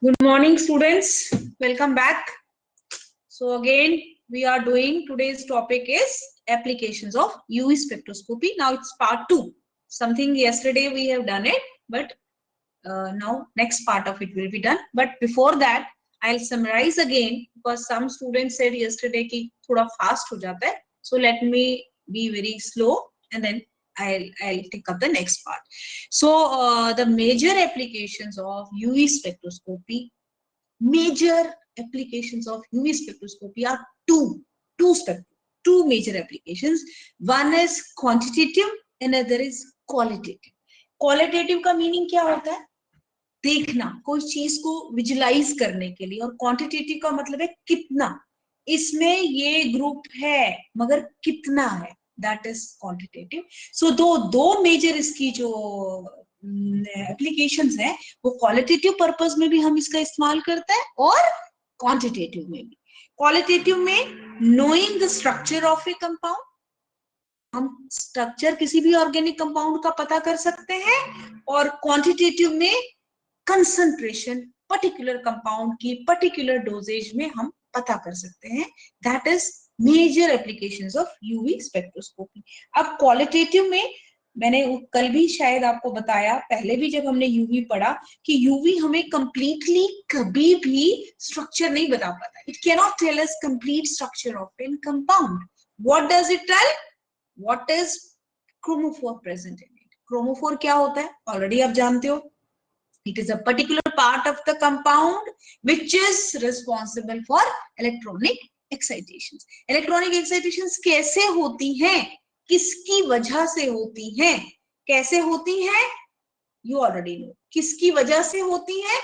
Good morning, students. Welcome back. So again, we are doing today's topic is applications of UV spectroscopy. Now it's part 2. Something yesterday we have done it, but now next part of it will be done. But before that, I'll summarize again because some students said yesterday कि थोड़ा fast हो जाता है. So let me be very slow and then I'll take up the next part. So the major applications of UV spectroscopy, major applications of UV spectroscopy are two major applications. One is quantitative, another is qualitative. Qualitative का meaning क्या होता है? देखना, कोई चीज को visualise करने के लिए, और क्वांटिटेटिव का मतलब है कितना, इसमें ये ग्रुप है मगर कितना है, दैट इज क्वांटिटेटिव. सो दो मेजर इसकी जो एप्लीकेशंस हैं वो क्वालिटेटिव पर्पस में भी हम इसका इस्तेमाल करते हैं और क्वांटिटेटिव में भी. क्वालिटेटिव में knowing the structure of A compound, हम स्ट्रक्चर किसी भी ऑर्गेनिक कंपाउंड का पता कर सकते हैं, और क्वांटिटेटिव में कंसंट्रेशन पर्टिकुलर कंपाउंड की पर्टिकुलर डोजेज में हम पता कर सकते हैं. That is major applications of UV spectroscopy. अब क्वालिटेटिव में मैंने कल भी शायद आपको बताया, पहले भी जब हमने यूवी पढ़ा, कि यूवी हमें कंप्लीटली कभी भी स्ट्रक्चर नहीं बता पाता. It can not tell us complete structure of an compound. What does it tell? What is chromophore present in it? Chromophore क्या होता है ऑलरेडी आप जानते हो. It is a particular part of the compound which is responsible for electronic excitations. Electronic excitations कैसे होती हैं, किसकी वजह से होती हैं, कैसे होती हैं, you already know. किसकी वजह से होती है,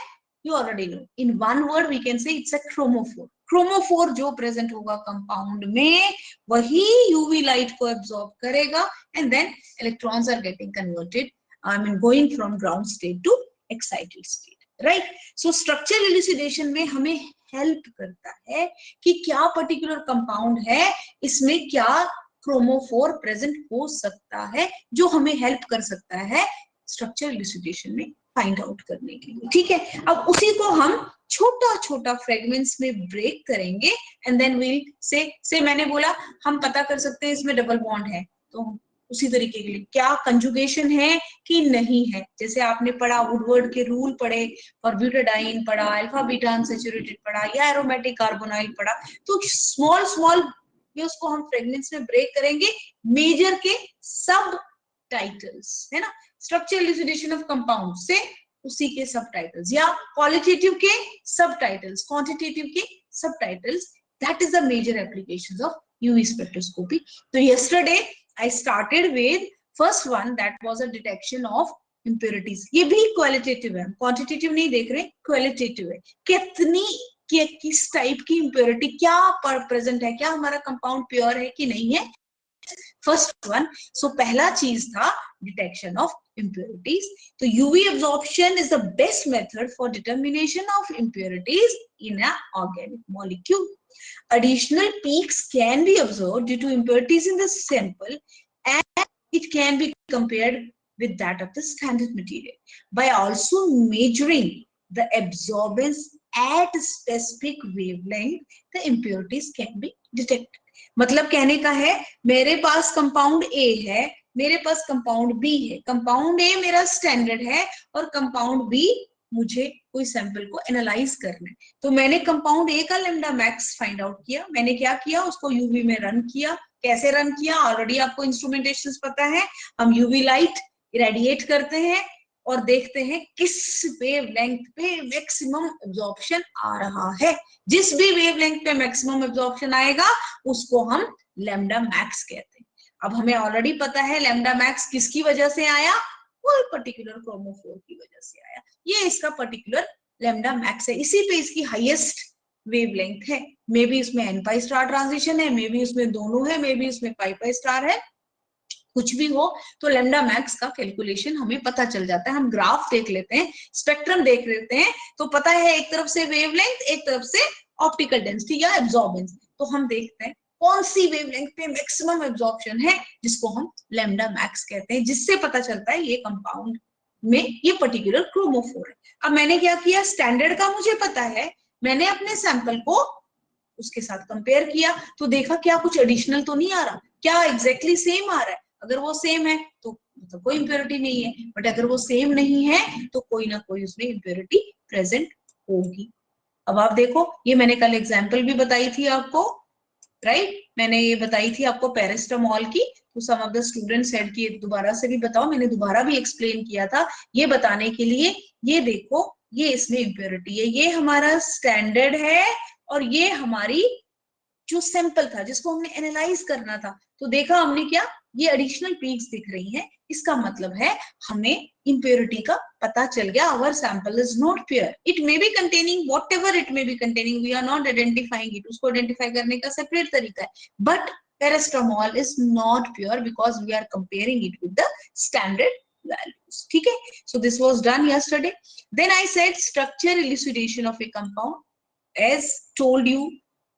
you already know. In one word we can say it's a chromophore. Chromophore जो प्रेजेंट होगा कंपाउंड में वही यूवी लाइट को एब्सॉर्ब करेगा, and then electrons are getting converted, I mean going from ground state to excited state, right. So structure इल्यूसिडेशन में हमें help करता है कि क्या पर्टिकुलर कंपाउंड है, इसमें क्या क्रोमोफोर प्रेजेंट हो सकता है, जो हमें हेल्प कर सकता है स्ट्रक्चर इल्यूसिडेशन में फाइंड आउट करने के लिए. ठीक है, अब उसी को हम छोटा छोटा फ्रेगमेंट्स में ब्रेक करेंगे, एंड देन विल से मैंने बोला हम पता कर सकते हैं इसमें डबल बॉन्ड है, तो उसी तरीके के लिए क्या कंजुगेशन है कि नहीं है. जैसे आपने पढ़ा वुडवर्ड के रूल पढ़े, फॉर ब्यूटाडाइन पढ़ा, अल्फा बीटा अनसैचुरेटेड पढ़ा, या एरोमेटिक कार्बोनाइल पढ़ा, तो स्मॉल स्मॉल उसको हम फ्रेगमेंट्स में ब्रेक करेंगे. मेजर के सब टाइटल्स है ना, स्ट्रक्चर इल्यूसिडेशन ऑफ कंपाउंड से उसी के सब टाइटल्स, या क्वालिटेटिव के सब टाइटल्स, क्वांटिटेटिव के सब titles. That is the major applications of UV spectroscopy. तो yesterday I started with first one, that was a detection of impurities. ये भी क्वालिटेटिव है, क्वांटिटेटिव नहीं देख रहे, क्वालिटेटिव है. कितनी किस टाइप की इम्प्योरिटी क्या प्रेजेंट है, क्या हमारा कंपाउंड प्योर है कि नहीं है, फर्स्ट वन. सो पहला चीज था डिटेक्शन ऑफ impurities. तो UV absorption is the best method for determination of impurities in an organic molecule. Additional peaks can be observed due to impurities in the sample, and it can be compared with that of the standard material. By also measuring the absorbance at specific wavelength, the impurities can be detected. मतलब कहने का है, मेरे पास compound A है, मेरे पास compound B है. Compound A मेरा standard है और कंपाउंड बी मुझे कोई सैंपल को एनालाइज करना है. तो मैंने कंपाउंड ए का लैम्डा मैक्स फाइंड आउट किया. मैंने क्या किया, उसको यूवी में रन किया. कैसे रन किया, ऑलरेडी आपको इंस्ट्रूमेंटेशन पता है. हम यूवी लाइट इरेडिएट करते हैं और देखते हैं किस वेवलेंथ पे मैक्सिमम एब्जॉर्प्शन आ रहा है. जिस भी वेवलेंथ पे मैक्सिमम एब्जॉर्प्शन आएगा उसको हम लैम्डा मैक्स कहते हैं. अब हमें ऑलरेडी पता है लैम्डा मैक्स किसकी वजह से आया, कोई पर्टिकुलर क्रोमोफोर की वजह से आया. ये इसका पर्टिकुलर लैम्डा मैक्स है, इसी पे इसकी हाईएस्ट वेवलेंथ है. मे बी इसमें एन पाई स्टार ट्रांजिशन है, मे बी उसमें दोनों है, मे बी उसमें पाई पाई स्टार है, कुछ भी हो तो लैम्डा मैक्स का कैलकुलेशन हमें पता चल जाता है. हम ग्राफ देख लेते हैं, स्पेक्ट्रम देख लेते हैं, तो पता है एक तरफ से वेवलेंथ, एक तरफ से ऑप्टिकल डेंसिटी या एब्जॉर्बेंस. तो हम देखते हैं कौन सी वेवलेंथ पे मैक्सिमम एब्जॉर्प्शन है, जिसको हम लैम्डा मैक्स कहते हैं, जिससे पता चलता है ये कंपाउंड में ये पर्टिकुलर क्रोमोफोर है। अब मैंने क्या किया, स्टैंडर्ड का मुझे पता है, मैंने अपने सैंपल को उसके साथ कंपेयर किया तो देखा क्या कुछ एडिशनल तो नहीं आ रहा, क्या एग्जैक्टली सेम आ रहा है। अगर वो सेम है तो मतलब कोई इम्प्योरिटी नहीं है, बट अगर वो सेम नहीं है तो कोई ना कोई उसमें इम्प्योरिटी प्रेजेंट होगी। अब आप देखो, ये मैंने कल एग्जांपल भी बताई थी आपको, राइट? मैंने ये बताई थी आपको पैरास्टामोल की, तो सम ऑफ द स्टूडेंट्स सेड कि दोबारा से भी बताओ, मैंने दोबारा भी एक्सप्लेन किया था ये बताने के लिए। ये देखो, ये इसमें इम्प्योरिटी है, ये हमारा स्टैंडर्ड है और ये हमारी जो सैंपल था जिसको हमने एनालाइज करना था। तो देखा हमने क्या, ये एडिशनल पीक्स दिख रही हैं, इसका मतलब है हमें इम्प्योरिटी का पता चल गया। Our sample is not pure, it may be containing whatever it may be containing, we are not identifying it, उसको आइडेंटिफाई करने का सेपरेट तरीका है, but paracetamol is not pure because we are comparing it with the standard values. ठीक है, so this was done yesterday. Then I said structure elucidation of a compound. As told you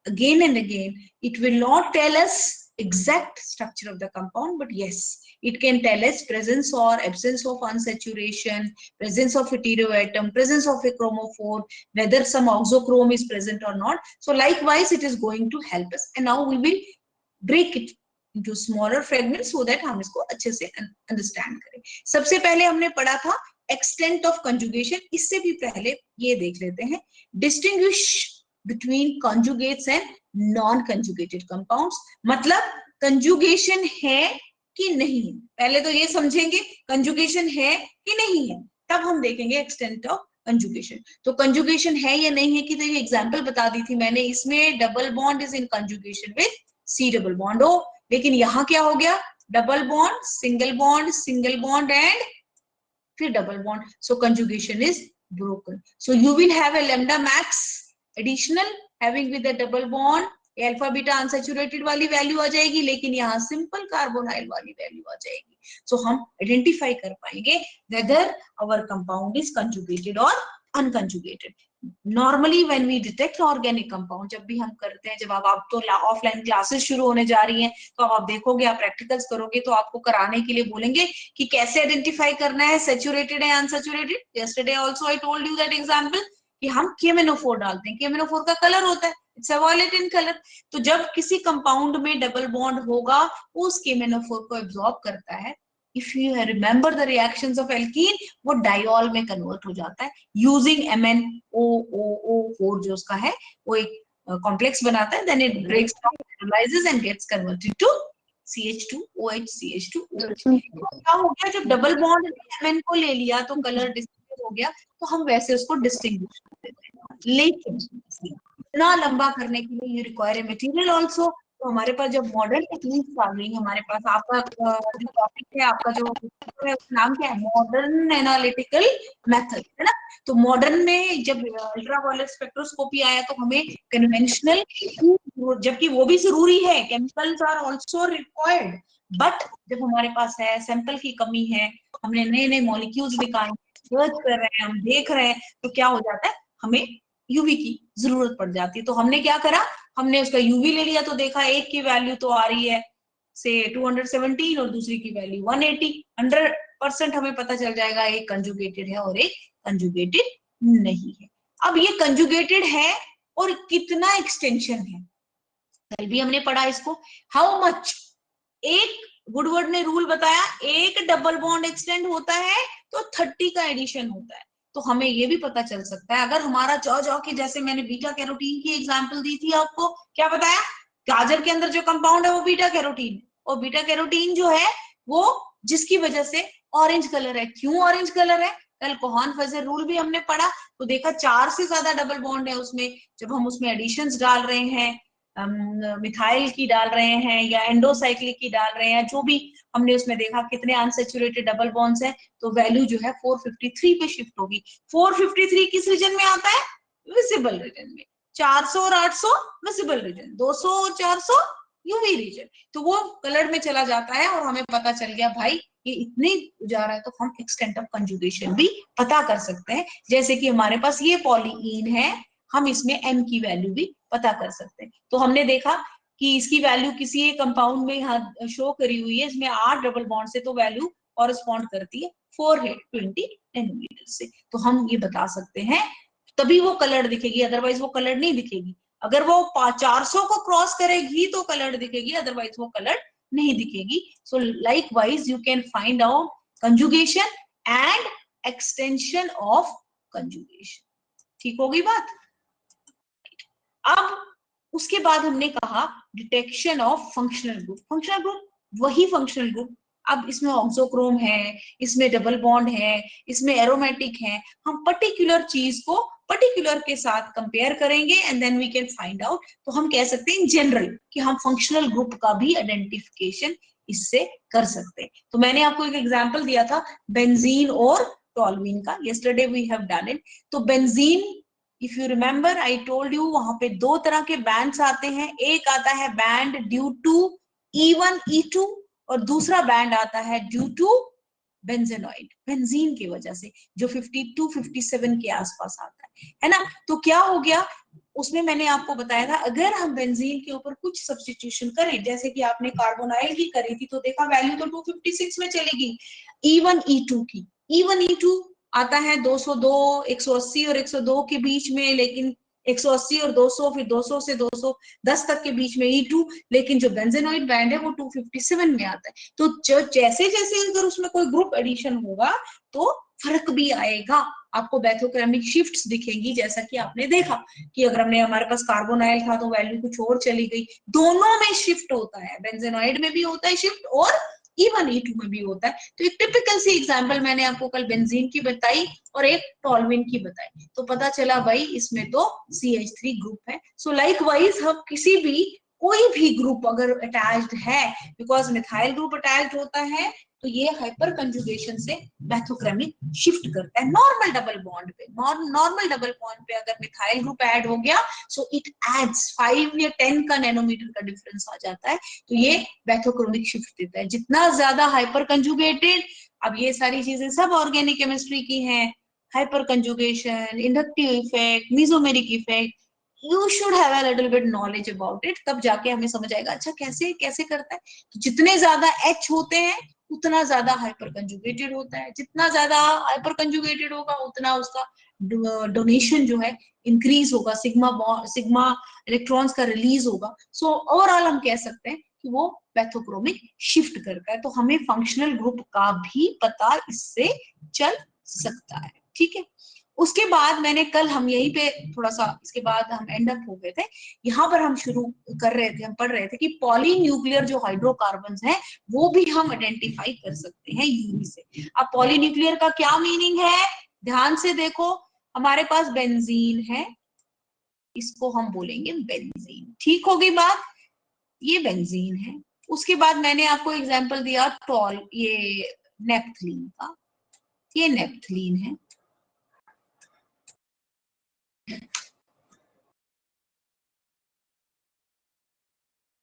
again and again, it will not tell us exact structure of the compound, but yes, it can tell us presence or absence of unsaturation, presence of heteroatom, presence of a chromophore, whether some oxochrome is present or not. So likewise it is going to help us, and now we will break it into smaller fragments so that हम इसको अच्छे से understand करें। सबसे पहले हमने पढ़ा था extent of conjugation, इससे भी पहले ये देख लेते हैं distinguish between conjugates and non-conjugated compounds। मतलब conjugation है कि नहीं, पहले तो ये समझेंगे conjugation है कि नहीं है, तब हम देखेंगे extent of conjugation। तो conjugation है या नहीं है कि, तो ये एग्जांपल बता दी थी मैंने, इसमें double bond is in conjugation with C double bond O, लेकिन यहाँ क्या हो गया, double bond single bond and फिर double bond, so conjugation is broken. So you will have a lambda max additional having with the double bond, alpha beta unsaturated वाली value आ जाएगी, लेकिन यहाँ सिंपल कार्बोनाइल वाली वैल्यू आ जाएगी। So हम आइडेंटिफाई कर पाएंगे whether our compound is conjugated और unconjugated. Normally when we detect organic compound, जब भी हम करते हैं, जब आप तो ऑफलाइन क्लासेस शुरू होने जा रही हैं, तो अब आप देखोगे, आप प्रैक्टिकल्स करोगे तो आपको कराने के लिए बोलेंगे कि कैसे आइडेंटिफाई करना है सैचुरेटेड है unsaturated. Yesterday also I told you that example कि हम KMnO4 डालते हैं, KMnO4 का कलर होता है, it's a violet in colour. तो जब किसी कंपाउंड में डबल बॉन्ड होगा, वो उस KMnO4 को एब्जॉर्ब करता है। If you remember the reactions of alkene, वो डाइऑल में कन्वर्ट हो जाता है यूजिंग MnOOO4 जो उसका है, वो एक कॉम्प्लेक्स बनाता है, then it breaks down, hydrolyses and gets converted to CH2OH CH2OH। क्या हो गया, जब डबल बॉन्ड ने Mn को ले लिया तो कलर डिस्टिंग्विश हो गया, तो हम वैसे उसको डिस्टिंग्विश कर देते हैं। लेकिन इतना लंबा करने के लिए you require a material also. तो हमारे पास जब मॉडर्न टेक्निक्स आ गई, हमारे पास आपका जो टॉपिक है, आपका जो है उसका नाम क्या है, मॉडर्न एनालिटिकल मेथड, है ना। तो मॉडर्न में जब अल्ट्रावायलेट स्पेक्ट्रोस्कोपी आया तो हमें कन्वेंशनल, जबकि वो भी जरूरी है, chemicals are also required, but जब हमारे पास है सैंपल की कमी है, हमने नए नए मॉलिक्यूल्स निकाले, सर्च कर रहे हैं, हम देख रहे हैं, तो क्या हो जाता है, हमें यूवी की जरूरत पड़ जाती है। तो हमने क्या करा, हमने उसका यूवी ले लिया, तो देखा एक की वैल्यू तो आ रही है से 217 और दूसरी की वैल्यू 180, 100% हमें पता चल जाएगा एक कंजुगेटेड है और एक कंजुगेटेड नहीं है। अब ये कंजुगेटेड है और कितना एक्सटेंशन है, कल भी हमने पढ़ा इसको, हाउ मच। एक वुडवर्ड ने रूल बताया, एक डबल बॉन्ड एक्सटेंड होता है तो 30 का एडिशन होता है। तो हमें ये भी पता चल सकता है, अगर हमारा जौ के जैसे मैंने बीटा कैरोटीन की एग्जांपल दी थी आपको, क्या बताया, गाजर के अंदर जो कंपाउंड है वो बीटा कैरोटीन है, और बीटा कैरोटीन जो है वो जिसकी वजह से ऑरेंज कलर है। क्यों ऑरेंज कलर है, कल कोहान-फेज़र रूल भी हमने पढ़ा, तो देखा 4 से ज्यादा डबल बॉन्ड है उसमें, जब हम उसमें एडिशंस डाल रहे हैं, मिथाइल की डाल रहे हैं या एंडोसाइक्लिक की डाल रहे हैं, जो भी हमने उसमें देखा कितने अनसैचुरेटेड डबल बॉन्ड्स हैं, तो वैल्यू जो है 453 पे शिफ्ट होगी। 453 किस रीजन में आता है, विजिबल रीजन में। 400 और 800 विजिबल रीजन, 200 और 400 यूवी रीजन। तो वो कलर में चला जाता है और हमें पता चल गया भाई ये इतने जा रहा है, तो हम एक्सटेंट ऑफ कंजुगेशन भी पता कर सकते हैं। जैसे कि हमारे पास ये पॉलीइन है, हम इसमें M की वैल्यू भी पता कर सकते हैं। तो हमने देखा कि इसकी वैल्यू किसी एक कंपाउंड में यहाँ शो करी हुई है, इसमें 8 डबल बॉन्ड से, तो वैल्यू कॉरेस्पॉन्ड करती है 4 20 नैनोमीटर से। तो हम ये बता सकते हैं, तभी वो कलर दिखेगी, अदरवाइज वो कलर नहीं दिखेगी। अगर वो 400 को क्रॉस करेगी तो कलर दिखेगी, अदरवाइज वो कलर नहीं दिखेगी। So like wise you can find out conjugation and extension of conjugation. ठीक होगी बात। अब उसके बाद हमने कहा detection of functional group. Functional group वही फंक्शनल ग्रुप, अब इसमें ऑक्सोक्रोम है, इसमें डबल बॉन्ड है, इसमें एरोमेटिक है। हम पर्टिकुलर चीज को पर्टिकुलर के साथ कंपेयर करेंगे and then we can find out. तो हम कह सकते हैं इन जनरल कि हम फंक्शनल ग्रुप का भी आइडेंटिफिकेशन इससे कर सकते हैं। तो मैंने आपको एक एग्जांपल दिया था बेंजीन और टोल्यूइन का, yesterday we have done it. तो benzene, if you remember I told you, वहां पे दो तरह के बैंड्स आते हैं। एक आता है band due to E1 E2 और दूसरा बैंड आता है ड्यू टू बेंजेनॉइड, बेंजीन की वजह से, जो 52 57 के आसपास आता है ना। तो क्या हो गया उसमें, मैंने आपको बताया था अगर हम बेंजीन के ऊपर कुछ सब्स्टिट्यूशन करें, जैसे कि आपने कार्बोनाइल की करी थी, तो देखा वैल्यू तो 256 में चलेगी E1 E2 की। E1 E2 आता है 202 180 और 102 के बीच में, लेकिन 180 और 200, फिर 200 से 210 तक के बीच में E2, लेकिन जो बेंजेनॉइड बैंड है वो 257 में आता है। तो जैसे जैसे अगर उसमें कोई ग्रुप एडिशन होगा तो फर्क भी आएगा, आपको बैथोकेमिक शिफ्ट्स दिखेंगी। जैसा कि आपने देखा कि अगर हमने, हमारे पास कार्बोनाइल था तो वैल्यू कुछ और चली गई। दोनों में शिफ्ट होता है, बेंजेनॉइड में भी होता है शिफ्ट और E1 E2 में भी होता है। तो एक टिपिकल सी एग्जांपल मैंने आपको कल बेंजीन की बताई और एक टोल्यूइन की बताई, तो पता चला भाई इसमें तो CH3 ग्रुप है। सो लाइक वाइज हम किसी भी कोई भी ग्रुप अगर अटैच्ड है, बिकॉज मिथाइल ग्रुप अटैच्ड होता है, तो ये हाइपर कंजुगेशन से बैथोक्रेमिक शिफ्ट करता है नॉर्मल डबल बॉन्ड पे। नॉर्मल डबल बॉन्ड पे अगर मिथाइल ग्रुप ऐड हो गया, सो इट एड्स 5 या 10 का नैनोमीटर का डिफरेंस आ जाता है, तो ये बैथोक्रोमिक शिफ्ट देता है। जितना ज्यादा हाइपर कंजुगेटेड, अब ये सारी चीजें सब ऑर्गेनिक केमिस्ट्री की हैं, hyper conjugation, inductive effect, mesomeric effect, you should have a little bit knowledge about it, तब जाके हमें समझ आएगा अच्छा कैसे कैसे करता है। तो जितने ज्यादा H होते हैं उतना ज्यादा हाइपर कंजुगेटेड होता है, जितना ज्यादा हाइपर कंजुगेटेड होगा उतना उसका डोनेशन जो है इंक्रीज होगा, सिग्मा इलेक्ट्रॉन्स का रिलीज होगा। सो ओवरऑल हम कह सकते हैं कि वो पैथोक्रोमिक शिफ्ट करता है। तो हमें फंक्शनल ग्रुप का भी पता इससे चल सकता है। ठीक है, उसके बाद मैंने कल, हम यहीं पे थोड़ा सा इसके बाद हम एंड अप हो गए थे, यहाँ पर हम शुरू कर रहे थे, हम पढ़ रहे थे कि पॉलीन्यूक्लियर जो हाइड्रोकार्बन्स हैं वो भी हम आइडेंटिफाई कर सकते हैं यूवी से। अब पॉलीन्यूक्लियर का क्या मीनिंग है, ध्यान से देखो, हमारे पास बेंजीन है, इसको हम बोलेंगे बेंजीन। ठीक होगी बात, ये बेंजीन है। उसके बाद मैंने आपको एग्जांपल दिया ये नेप्थलीन का, ये नेप्थलीन है,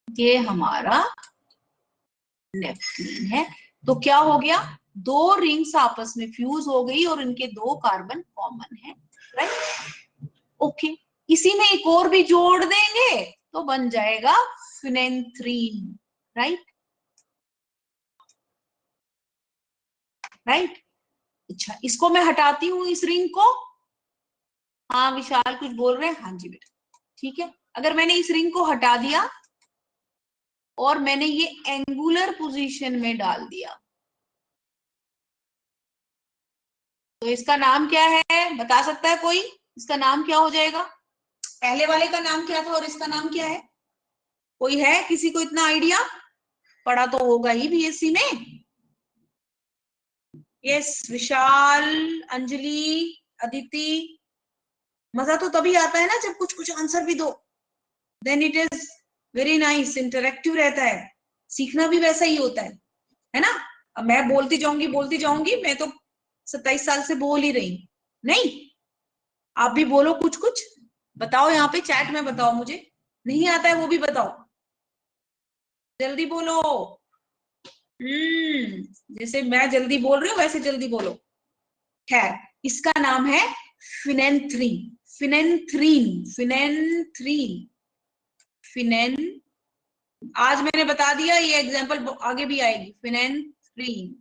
ये हमारा नेप्थलीन है। तो क्या हो गया, दो रिंग्स आपस में फ्यूज हो गई और इनके दो कार्बन कॉमन है, राइट। ओके, इसी में एक और भी जोड़ देंगे तो बन जाएगा फिनेंथ्रीन, राइट राइट। अच्छा, इसको मैं हटाती हूँ इस रिंग को। हाँ विशाल कुछ बोल रहे हैं, हाँ जी बेटा, ठीक है। अगर मैंने इस रिंग को हटा दिया और मैंने ये एंगुलर पोजीशन में डाल दिया, तो इसका नाम क्या है, बता सकता है कोई, इसका नाम क्या हो जाएगा? पहले वाले का नाम क्या था और इसका नाम क्या है? कोई है किसी को इतना आइडिया? पढ़ा तो होगा ही बीएससी में। यस, विशाल, अंजलि, अदिति। मजा तो तभी आता है ना जब कुछ कुछ आंसर भी दो, then it is very nice, interactive रहता है। सीखना भी वैसा ही होता है ना। अब मैं बोलती जाऊंगी, मैं तो 27 साल से बोल ही रही, नहीं आप भी बोलो कुछ कुछ, बताओ यहाँ पे चैट में बताओ, मुझे नहीं आता है वो भी बताओ, जल्दी बोलो। जैसे मैं जल्दी बोल रही हूँ वैसे जल्दी बोलो। खैर, इसका नाम है फिनेंथ्रीन, फिनेंथ्रीन, फिनेंथ्रीन, फिनेन, आज मैंने बता दिया, ये एग्जांपल आगे भी आएगी, फिनेंथ्रीन।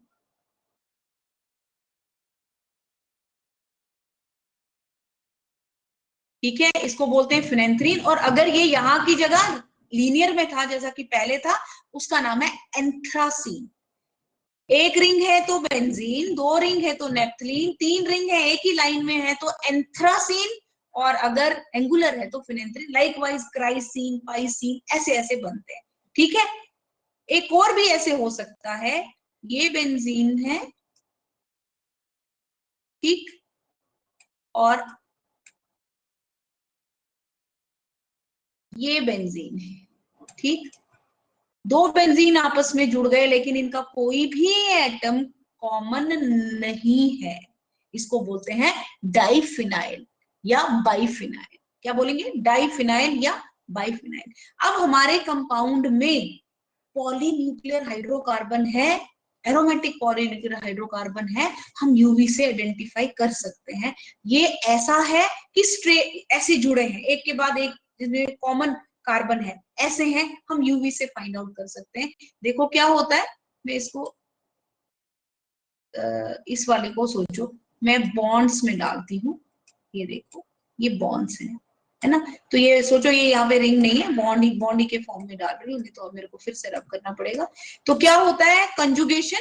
ठीक है, इसको बोलते हैं फिनेंथ्रीन। और अगर ये यहाँ की जगह लीनियर में था जैसा कि पहले था, उसका नाम है एंथ्रासीन। एक रिंग है तो बेंजीन, दो रिंग है तो नेप्थलीन, तीन रिंग है एक ही लाइन में है तो एंथ्रासीन, और अगर एंगुलर है तो फिनेंथ्रीन। लाइकवाइज क्राइसीन, पाइसीन, ऐसे ऐसे बनते हैं। ठीक है, एक और भी ऐसे हो सकता है, ये बेंजीन है, ठीक, और ये बेंजीन है, ठीक। दो बेंजीन आपस में जुड़ गए लेकिन इनका कोई भी एटम कॉमन नहीं है, इसको बोलते हैं डाइफिनाइल या बाइफिनाइल। क्या बोलेंगे? डाइफिनाइल या बाइफिनाइल। अब हमारे कंपाउंड में पॉलीन्यूक्लियर हाइड्रोकार्बन है, एरोमेटिक पॉलीन्यूक्लियर हाइड्रोकार्बन है, हम यूवी से आइडेंटिफाई कर सकते हैं। ये ऐसा है कि ऐसे जुड़े हैं एक के बाद एक, जिसमें कॉमन कार्बन है, ऐसे हैं, हम यूवी से फाइंड आउट कर सकते हैं। देखो क्या होता है, मैं इसको इस वाले को सोचो, मैं बॉन्ड्स में डालती हूँ, ये देखो ये बॉन्ड्स हैं, है ना। तो ये सोचो ये यहाँ पे रिंग नहीं है, बॉन्ड ही बॉन्ड ही के फॉर्म में डाल रही हूँ, तो अब मेरे को फिर से रब करना पड़ेगा। तो क्या होता है, कंजुगेशन,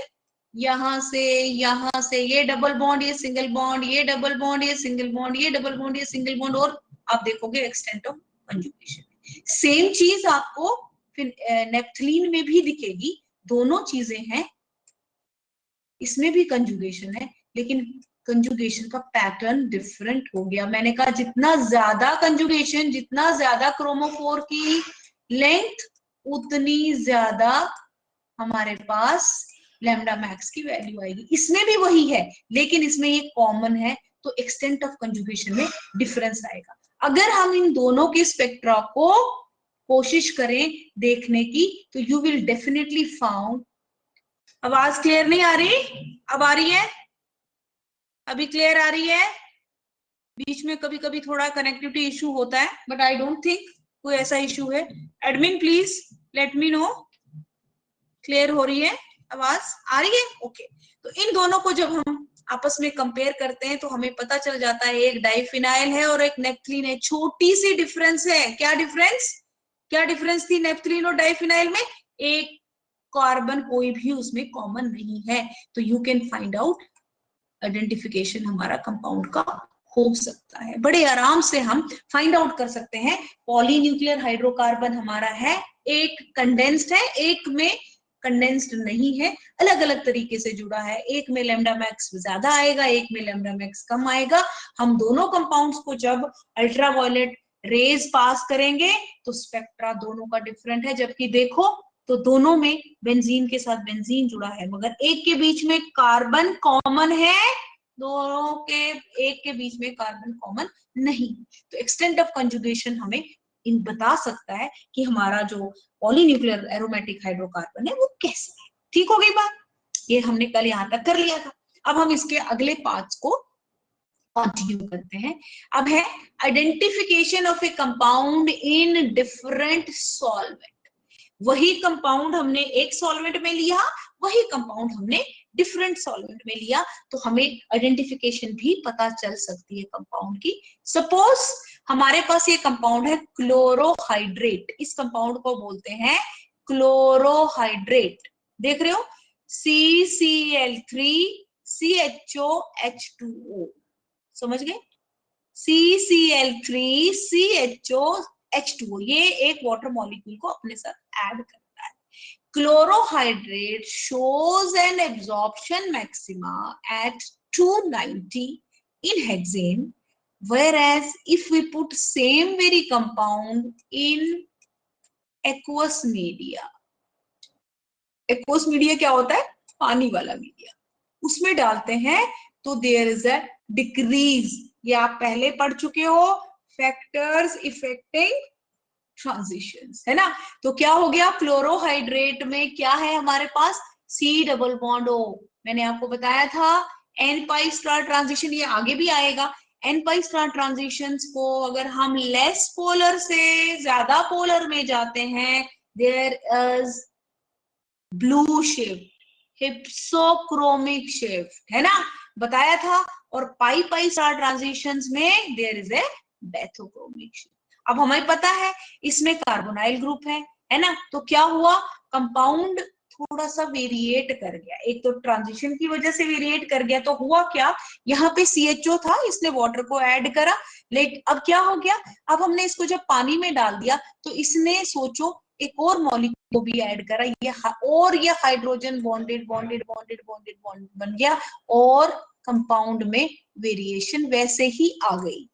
यहाँ से ये डबल बॉन्ड, ये सिंगल बॉन्ड, ये डबल बॉन्ड, ये सिंगल बॉन्ड, ये डबल बॉन्ड, ये सिंगल बॉन्ड, और आप देखोगे एक्सटेंट ऑफ कंजुगेशन। सेम चीज आपको फिर नेप्थलीन में भी दिखेगी, दोनों चीजें हैं, इसमें भी कंजुगेशन है, लेकिन कंजुगेशन का पैटर्न डिफरेंट हो गया। मैंने कहा जितना ज्यादा कंजुगेशन, जितना ज्यादा क्रोमोफोर की लेंथ, उतनी ज्यादा हमारे पास लैम्डा मैक्स की वैल्यू आएगी। इसमें भी वही है, लेकिन इसमें ये कॉमन है, तो एक्सटेंट ऑफ कंजुगेशन में डिफरेंस आएगा। अगर हम इन दोनों के स्पेक्ट्रा को कोशिश करें देखने की, तो यू विल डेफिनेटली फाउंड। आवाज क्लियर नहीं आ रही? अब आ रही है? अभी क्लियर आ रही है? बीच में कभी कभी थोड़ा कनेक्टिविटी इशू होता है, बट आई डोंट थिंक कोई ऐसा इशू है। Admin please let me know, clear हो रही है? आवाज आ रही है? ओके। तो इन दोनों को जब हम आपस में कंपेयर करते हैं तो हमें पता चल जाता है एक डाइफिनाइल है और एक नेप्थलीन है। छोटी सी डिफरेंस है। क्या डिफरेंस? क्या डिफरेंस थी नेप्थलीन और डाइफिनाइल में? एक कार्बन कोई भी उसमें कॉमन नहीं है। तो you can find out, identification हमारा कंपाउंड का हो सकता है, बड़े आराम से हम फाइंड आउट कर सकते हैं। पॉलीन्यूक्लियर हाइड्रोकार्बन हमारा है, एक कंडेंस्ड है, एक में कंडेंस्ड नहीं है, अलग अलग तरीके से जुड़ा है। एक में लैम्डा मैक्स ज्यादा आएगा, एक में लैम्डा मैक्स कम आएगा। हम दोनों कंपाउंड्स को जब अल्ट्रावायलेट रेज पास करेंगे तो स्पेक्ट्रा दोनों का डिफरेंट है, जबकि देखो तो दोनों में बेंजीन के साथ बेंजीन जुड़ा है, मगर एक के बीच में कार्बन कॉमन है, दोनों के एक के बीच में कार्बन कॉमन नहीं। तो एक्सटेंट ऑफ कंजुगेशन हमें इन बता सकता है कि हमारा जो पॉलीन्यूक्लियर एरोमेटिक हाइड्रोकार्बन है वो कैसा है। ठीक हो गई बात? ये हमने कल यहां तक कर लिया था। अब हम इसके अगले पार्ट्स को कंटिन्यू करते हैं। अब है identification of A compound in different solvent. वही कंपाउंड हमने एक सॉल्वेंट में लिया, वही कंपाउंड हमने डिफरेंट सॉल्वेंट में लिया, तो हमें आइडेंटिफिकेशन भी पता चल सकती है कंपाउंड की। सपोज हमारे पास ये कंपाउंड है क्लोरोहाइड्रेट, इस कंपाउंड को बोलते हैं क्लोरोहाइड्रेट। देख रहे हो, CCl3CHOH2O, समझ गए? CCl3CHOH2O, ये एक वाटर मॉलिक्यूल को अपने साथ ऐड करता है। Chlorohydrate shows an absorption maxima at 290 in hexane, whereas if we put same very compound in aqueous media, aqueous media क्या होता है? पानी वाला मीडिया, उसमें डालते हैं तो देयर इज अ डिक्रीज। ये आप पहले पढ़ चुके हो, फैक्टर्स इफेक्टिंग ट्रांजिशंस, है ना। तो क्या हो गया, क्लोरोहाइड्रेट में क्या है हमारे पास? C double bond O। मैंने आपको बताया था एन पाई स्टार ट्रांजिशन, ये आगे भी आएगा। एन पाई स्टार ट्रांजिशंस को अगर हम लेस पोलर से ज्यादा पोलर में जाते हैं, there is blue shift, hypsochromic shift, है ना, बताया था। और पाई पाई स्टार ट्रांजिशंस में there is a bathochromic shift. अब हमें पता है इसमें कार्बोनाइल ग्रुप है ना, तो क्या हुआ, कंपाउंड थोड़ा सा वेरिएट कर गया, एक तो ट्रांजिशन की वजह से वेरिएट कर गया, तो हुआ क्या, यहाँ पे CHO था, इसने वाटर को ऐड करा, लेकिन अब क्या हो गया, अब हमने इसको जब पानी में डाल दिया तो इसने सोचो एक और मॉलिक्यूल को भी ऐड करा, ये hydrogen bonded bonded bonded bonded bond बन गया, और कंपाउंड में वेरिएशन वैसे ही आ गई,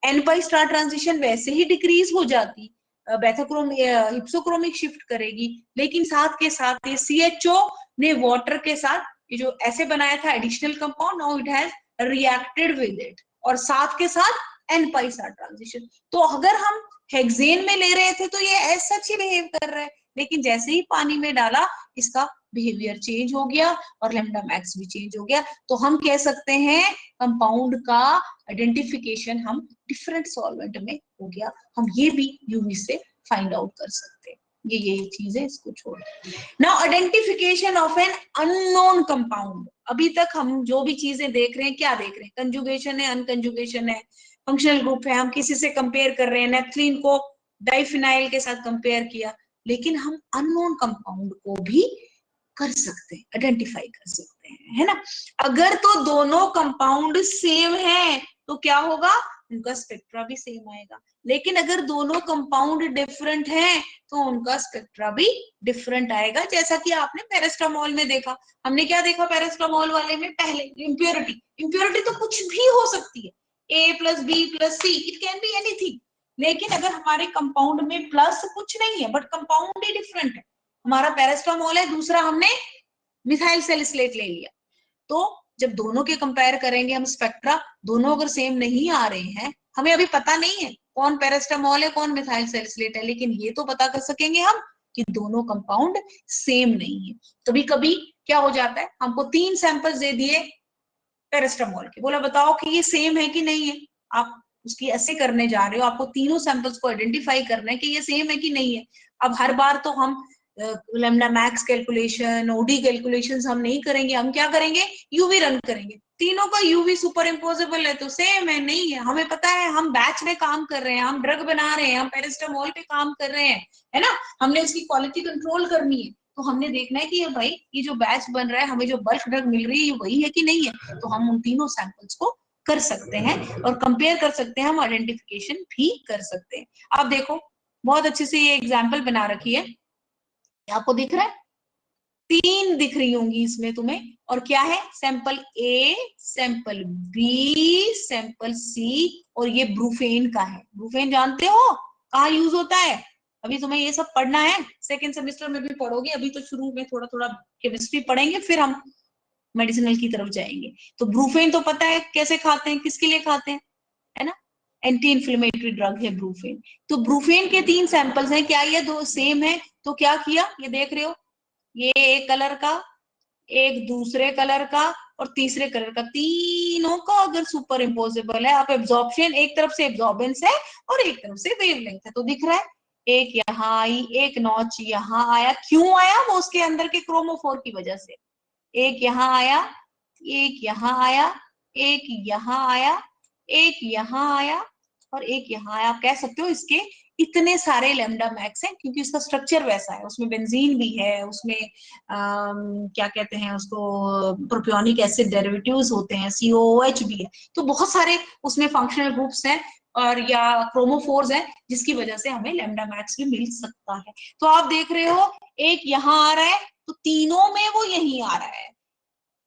एन पाई स्टार ट्रांजिशन वैसे ही डिक्रीज हो जाती, हिप्सोक्रोमिक शिफ्ट करेगी, लेकिन साथ के साथ ये CHO ने वाटर के साथ ये जो ऐसे बनाया था additional compound, now it has reacted with it, और साथ के साथ एन पाई स्टार ट्रांजिशन। तो अगर हम हेक्सेन में ले रहे थे तो ये ऐसा ही बिहेव कर रहा है, लेकिन जैसे ही पानी में डाला इसका बिहेवियर चेंज हो गया और लैम्डा मैक्स भी चेंज हो गया। तो हम कह सकते हैं कंपाउंड का आइडेंटिफिकेशन हम डिफरेंट सॉल्वेंट में हो गया, हम ये भी यूवी से फाइंड आउट कर सकते हैं। ये चीज है, इसको छोड़। Now identification of an unknown compound, अभी तक हम जो भी चीजें देख रहे हैं क्या देख रहे हैं, कंजुगेशन है, अनकंजुगेशन है, फंक्शनल ग्रुप है, हम किसी से कंपेयर कर रहे हैं, नेफ्थलीन को डाइफिनाइल के साथ कंपेयर किया, लेकिन हम अननोन कंपाउंड को भी कर सकते हैं, आइडेंटिफाई कर सकते हैं, है ना। अगर तो दोनों कंपाउंड सेम है तो क्या होगा, उनका स्पेक्ट्रा भी सेम आएगा, लेकिन अगर दोनों कंपाउंड डिफरेंट हैं तो उनका स्पेक्ट्रा भी डिफरेंट आएगा। जैसा कि आपने पैरास्टामोल में देखा, हमने क्या देखा पैरास्टामोल वाले में, पहले इम्प्योरिटी, इम्प्योरिटी तो कुछ भी हो सकती है, A plus B plus C, it can be anything, लेकिन अगर हमारे कंपाउंड में प्लस कुछ नहीं है बट कंपाउंड ही डिफरेंट है, हमारा पैरास्टामोल है, दूसरा हमने मिथाइल सैलिसिलेट ले लिया, तो जब दोनों के कंपेयर करेंगे हम स्पेक्ट्रा, दोनों अगर सेम नहीं आ रहे हैं, हमें अभी पता नहीं है कौन पैरास्टामोल है कौन मिथाइल सैलिसिलेट है, लेकिन ये तो पता कर सकेंगे हम कि दोनों कंपाउंड सेम नहीं है। कभी कभी क्या हो जाता है, हमको 3 सैंपल्स दे दिए पैरास्टामोल के, बोला बताओ कि ये सेम है कि नहीं है, आप उसकी ऐसे करने जा रहे हो, आपको तीनों सैंपल्स को आइडेंटिफाई करना है कि ये सेम है कि नहीं है। अब हर बार तो हम lambda max calculation, OD calculations हम नहीं करेंगे, हम क्या करेंगे, यूवी रन करेंगे, तीनों का यूवी सुपर इम्पोजेबल है तो सेम है, नहीं है, हमें पता है हम बैच में काम कर रहे हैं, हम ड्रग बना रहे हैं, हम पैरास्टामोल पे काम कर रहे हैं, है ना, हमने उसकी क्वालिटी कंट्रोल करनी है, तो हमने देखना है कि ये भाई ये जो बैच बन रहा है, हमें जो बल्क ड्रग मिल रही है ये वही है कि नहीं है, तो हम उन तीनों सैंपल्स को कर सकते हैं और कंपेयर कर सकते हैं, हम आइडेंटिफिकेशन भी कर सकते हैं। आप देखो बहुत अच्छे से ये एग्जाम्पल बना रखी है, आपको दिख रहा है, 3 दिख रही होंगी इसमें तुम्हें, और क्या है, सैंपल ए, सैंपल बी, सैंपल सी, और ये ब्रूफेन का है। ब्रूफेन जानते हो कहाँ यूज होता है, अभी तुम्हें ये सब पढ़ना है, सेकेंड सेमेस्टर में भी पढ़ोगे, अभी तो शुरू में थोड़ा थोड़ा केमिस्ट्री पढ़ेंगे, फिर हम मेडिसिनल की तरफ जाएंगे। तो ब्रूफेन तो पता है कैसे खाते हैं, किसके लिए खाते हैं, है ना, एंटी इन्फ्लेमेटरी ड्रग है ब्रूफेन। तो ब्रूफेन के 3 सैंपल्स हैं, क्या ये दो सेम है, तो क्या किया, ये देख रहे हो, ये एक कलर का, एक दूसरे कलर का, और तीसरे कलर का, तीनों का अगर सुपर इम्पोजेबल है, आप एब्जॉर्प्शन, एक तरफ से एब्जॉर्बेंस है और एक तरफ से वेवलेंथ है, तो दिख रहा है एक यहाँ आई, एक नॉच यहाँ आया, क्यों आया, वो उसके अंदर के क्रोमोफोर की वजह से, एक यहाँ आया, एक यहाँ आया, एक यहाँ आया, एक यहाँ आया, और एक यहाँ आया। आप कह सकते हो इसके इतने सारे लैम्डा मैक्स हैं क्योंकि उसका स्ट्रक्चर वैसा है, उसमें बेंजीन भी है, उसमें क्या कहते हैं उसको, प्रोपियोनिक एसिड डेरिवेटिव्स होते हैं, COOH भी है, तो बहुत सारे उसमें फंक्शनल ग्रुप्स हैं और या क्रोमोफोर्स हैं जिसकी वजह से हमें लैम्डा मैक्स भी मिल सकता है। तो आप देख रहे हो एक यहाँ आ रहा है तो तीनों में वो यहीं आ रहा है,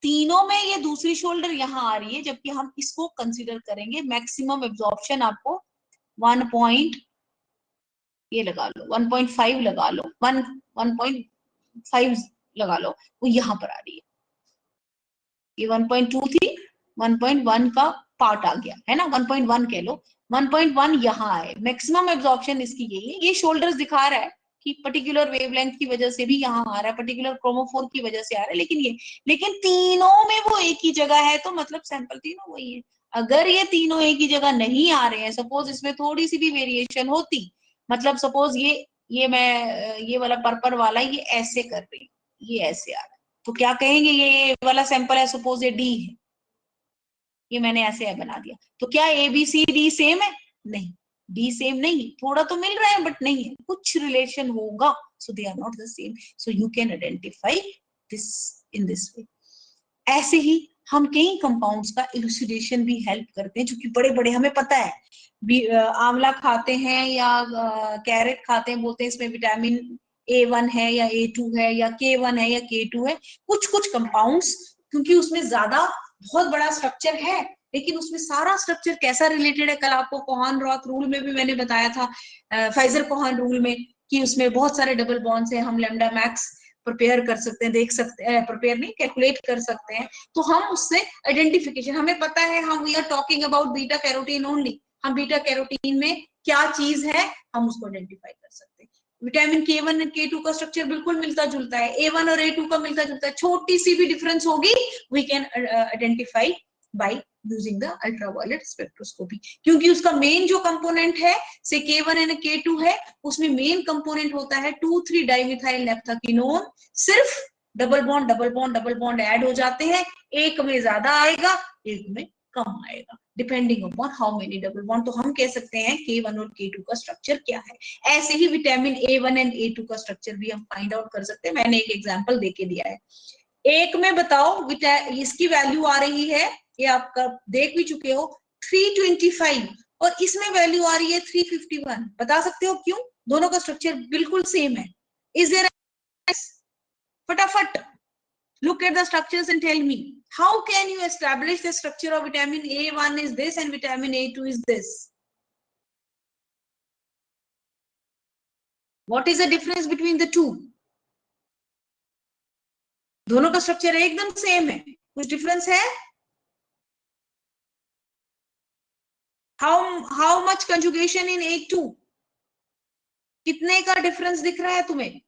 तीनों में ये दूसरी शोल्डर यहाँ आ रही है, जबकि हम इसको कंसीडर करेंगे मैक्सिमम एब्जॉर्प्शन, आपको 1 पॉइंट ये लगा लो, 1.5 लगा लो, 1.5 लगा लो, वो यहाँ पर आ रही है, ये 1.2 थी, 1.1 का पार्ट आ गया है ना, 1.1 कह लो, 1.1 यहाँ आए, मैक्सिमम एब्जॉर्प्शन इसकी यही है, ये शोल्डर्स दिखा रहा है कि पर्टिकुलर वेवलेंथ की वजह से भी यहाँ आ रहा है, पर्टिकुलर क्रोमोफोर की वजह से आ रहा है, लेकिन तीनों में वो एक ही जगह है, तो मतलब सैंपल तीनों वही है। अगर ये तीनों एक ही जगह नहीं आ रहे हैं, सपोज इसमें थोड़ी सी भी वेरिएशन होती, मतलब सपोज ये मैं ये वाला पर्पल वाला ये ऐसे कर रही हूँ, ये ऐसे आ रहा है, तो क्या कहेंगे, ये वाला सैंपल है, सपोज ये डी है, ये मैंने ऐसे बना दिया, तो क्या ABCD सेम है, नहीं, डी सेम नहीं, थोड़ा तो मिल रहा है बट नहीं है, कुछ रिलेशन होगा, so they are not the same, so you can identify this in this way. ऐसे ही हम कई कंपाउंड्स का इलुसिडेशन भी हेल्प करते हैं, जो कि बड़े बड़े हमें पता है, आंवला खाते हैं या कैरेट खाते हैं, बोलते हैं इसमें विटामिन A1 है या A2 है या K1 है या K2 है। कुछ कुछ कंपाउंड्स क्योंकि उसमें ज्यादा बहुत बड़ा स्ट्रक्चर है, लेकिन उसमें सारा स्ट्रक्चर कैसा रिलेटेड है, कल आपको कोहान रॉथ रूल में भी मैंने बताया था, फाइजर कोहान रूल में, कि उसमें बहुत सारे डबल बॉन्ड्स हैं, हम लैम्डा मैक्स प्रिपेयर कर सकते हैं, देख सकते हैं, प्रिपेयर नहीं कैलकुलेट कर सकते हैं, तो हम उससे आइडेंटिफिकेशन हमें पता है, हम we are talking about beta carotene only, हम बीटा कैरोटीन में क्या चीज है हम उसको आइडेंटिफाई कर सकते हैं। विटामिन K1 और K2 का स्ट्रक्चर बिल्कुल मिलता जुलता है, A1 और A2 का मिलता जुलता है, छोटी सी भी डिफरेंस होगी we can identify by using the ultraviolet spectroscopy, क्योंकि उसका मेन जो कंपोनेंट है से K1 एंड K2 है, उसमें मेन कंपोनेंट होता है 2,3 डाइमिथाइल नेप्थाकिनोन। सिर्फ double bond double bond double bond add हो जाते हैं, एक में ज्यादा आएगा एक में कम आएगा, depending upon how many double bond, तो हम कह सकते हैं K1 और K2 का स्ट्रक्चर क्या है। ऐसे ही विटामिन A1 एंड A2 का स्ट्रक्चर भी हम फाइंड आउट कर सकते हैं, मैंने एक एग्जांपल देके दिया है। एक में बताओ इसकी वैल्यू आ रही है, ये आपका देख भी चुके हो, 325, और इसमें वैल्यू आ रही है 351, बता सकते हो क्यों? दोनों का स्ट्रक्चर बिल्कुल सेम है। इज देयर, फटाफट look at the structures and tell me how can you establish the structure of vitamin A1 is this and vitamin A2 is this? What is the difference between the two? दोनों का structure एकदम same है, कुछ difference है? how much conjugation in A2? कितने का difference दिख रहा है तुम्हें?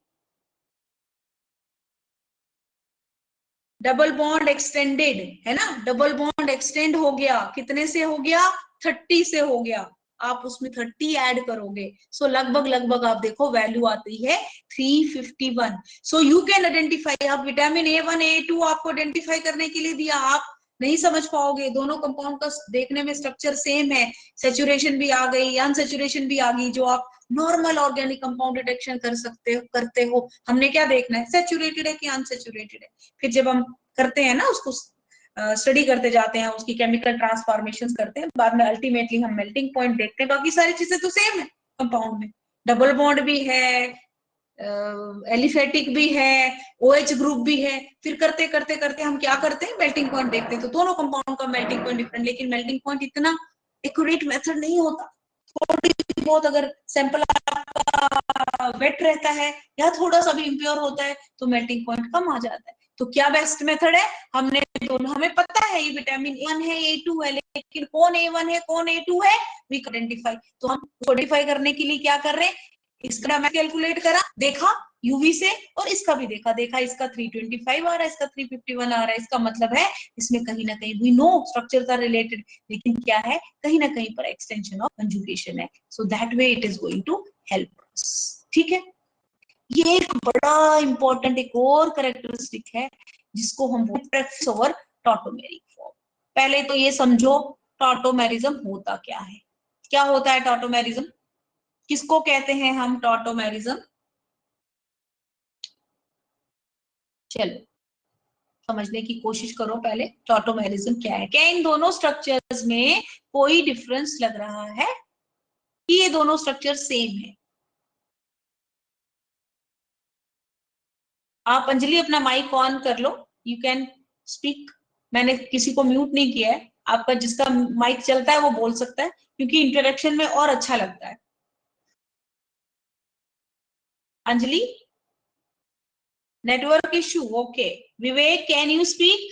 डबल बॉन्ड एक्सटेंडेड है ना, डबल बॉन्ड एक्सटेंड हो गया, कितने से हो गया? 30 से हो गया, आप उसमें 30 ऐड करोगे, सो लगभग लगभग आप देखो वैल्यू आती है 351। सो यू कैन आइडेंटिफाई, आप विटामिन A1 A2 आपको आइडेंटिफाई करने के लिए दिया, आप नहीं समझ पाओगे, दोनों कंपाउंड का देखने में स्ट्रक्चर सेम है, सेचुरेशन भी आ गई, अनसेचुरेशन भी आ गई, जो आप नॉर्मल ऑर्गेनिक कंपाउंड डिटेक्शन कर सकते हो करते हो, हमने क्या देखना है, सेचुरेटेड है कि अनसेचुरेटेड है। फिर जब हम करते हैं ना उसको स्टडी करते जाते हैं, उसकी केमिकल ट्रांसफॉर्मेशन करते हैं, बाद में अल्टीमेटली हम मेल्टिंग पॉइंट देखते हैं, बाकी सारी चीजें तो सेम है कंपाउंड में, डबल बॉन्ड भी है, एलिफेटिक भी है, OH ग्रुप भी है, फिर करते करते करते हम क्या करते हैं, मेल्टिंग पॉइंट देखते हैं, तो दोनों कंपाउंड का मेल्टिंग पॉइंट डिफरेंट, लेकिन मेल्टिंग पॉइंट इतना एक्यूरेट मेथड नहीं होता, थोड़ी बहुत अगर सैंपल आपका वेट रहता है या थोड़ा सा भी इम्प्योर होता है तो मेल्टिंग पॉइंट कम आ जाता है। तो क्या बेस्ट मेथड है, हमने दोनों, हमें पता है ये विटामिन A1 है A2 है, लेकिन कौन A1 है कौन A2 है वी आइडेंटिफाई, तो हम आइडेंटिफाई करने के लिए क्या कर रहे हैं, इसका मैं कैलकुलेट करा, देखा यूवी से, और इसका भी देखा, इसका 325 आ रहा है, इसका 351 आ रहा है, इसका मतलब है इसमें कहीं ना कहीं we know structure are related, लेकिन क्या है कहीं ना कहीं पर एक्सटेंशन ऑफ कंजुगेशन है, so that way it is going to help us. ठीक है, ये एक बड़ा इंपॉर्टेंट एक और कैरेक्टरिस्टिक है जिसको हम बोलते ओवर टॉटोमेरिक फॉर्म। पहले तो ये समझो टॉटोमेरिज्म होता क्या है, क्या होता है टॉटोमेरिज्म, किसको कहते हैं हम टॉटोमेरिज्म? चलो समझने की कोशिश करो पहले, टॉटोमेरिज्म क्या है, क्या इन दोनों स्ट्रक्चर्स में कोई डिफरेंस लग रहा है कि ये दोनों स्ट्रक्चर सेम है? आप अंजलि अपना माइक ऑन कर लो, यू कैन स्पीक, मैंने किसी को म्यूट नहीं किया है, आपका जिसका माइक चलता है वो बोल सकता है, क्योंकि इंटरेक्शन में और अच्छा लगता है। Anjali, network issue, okay, Vivek can you speak?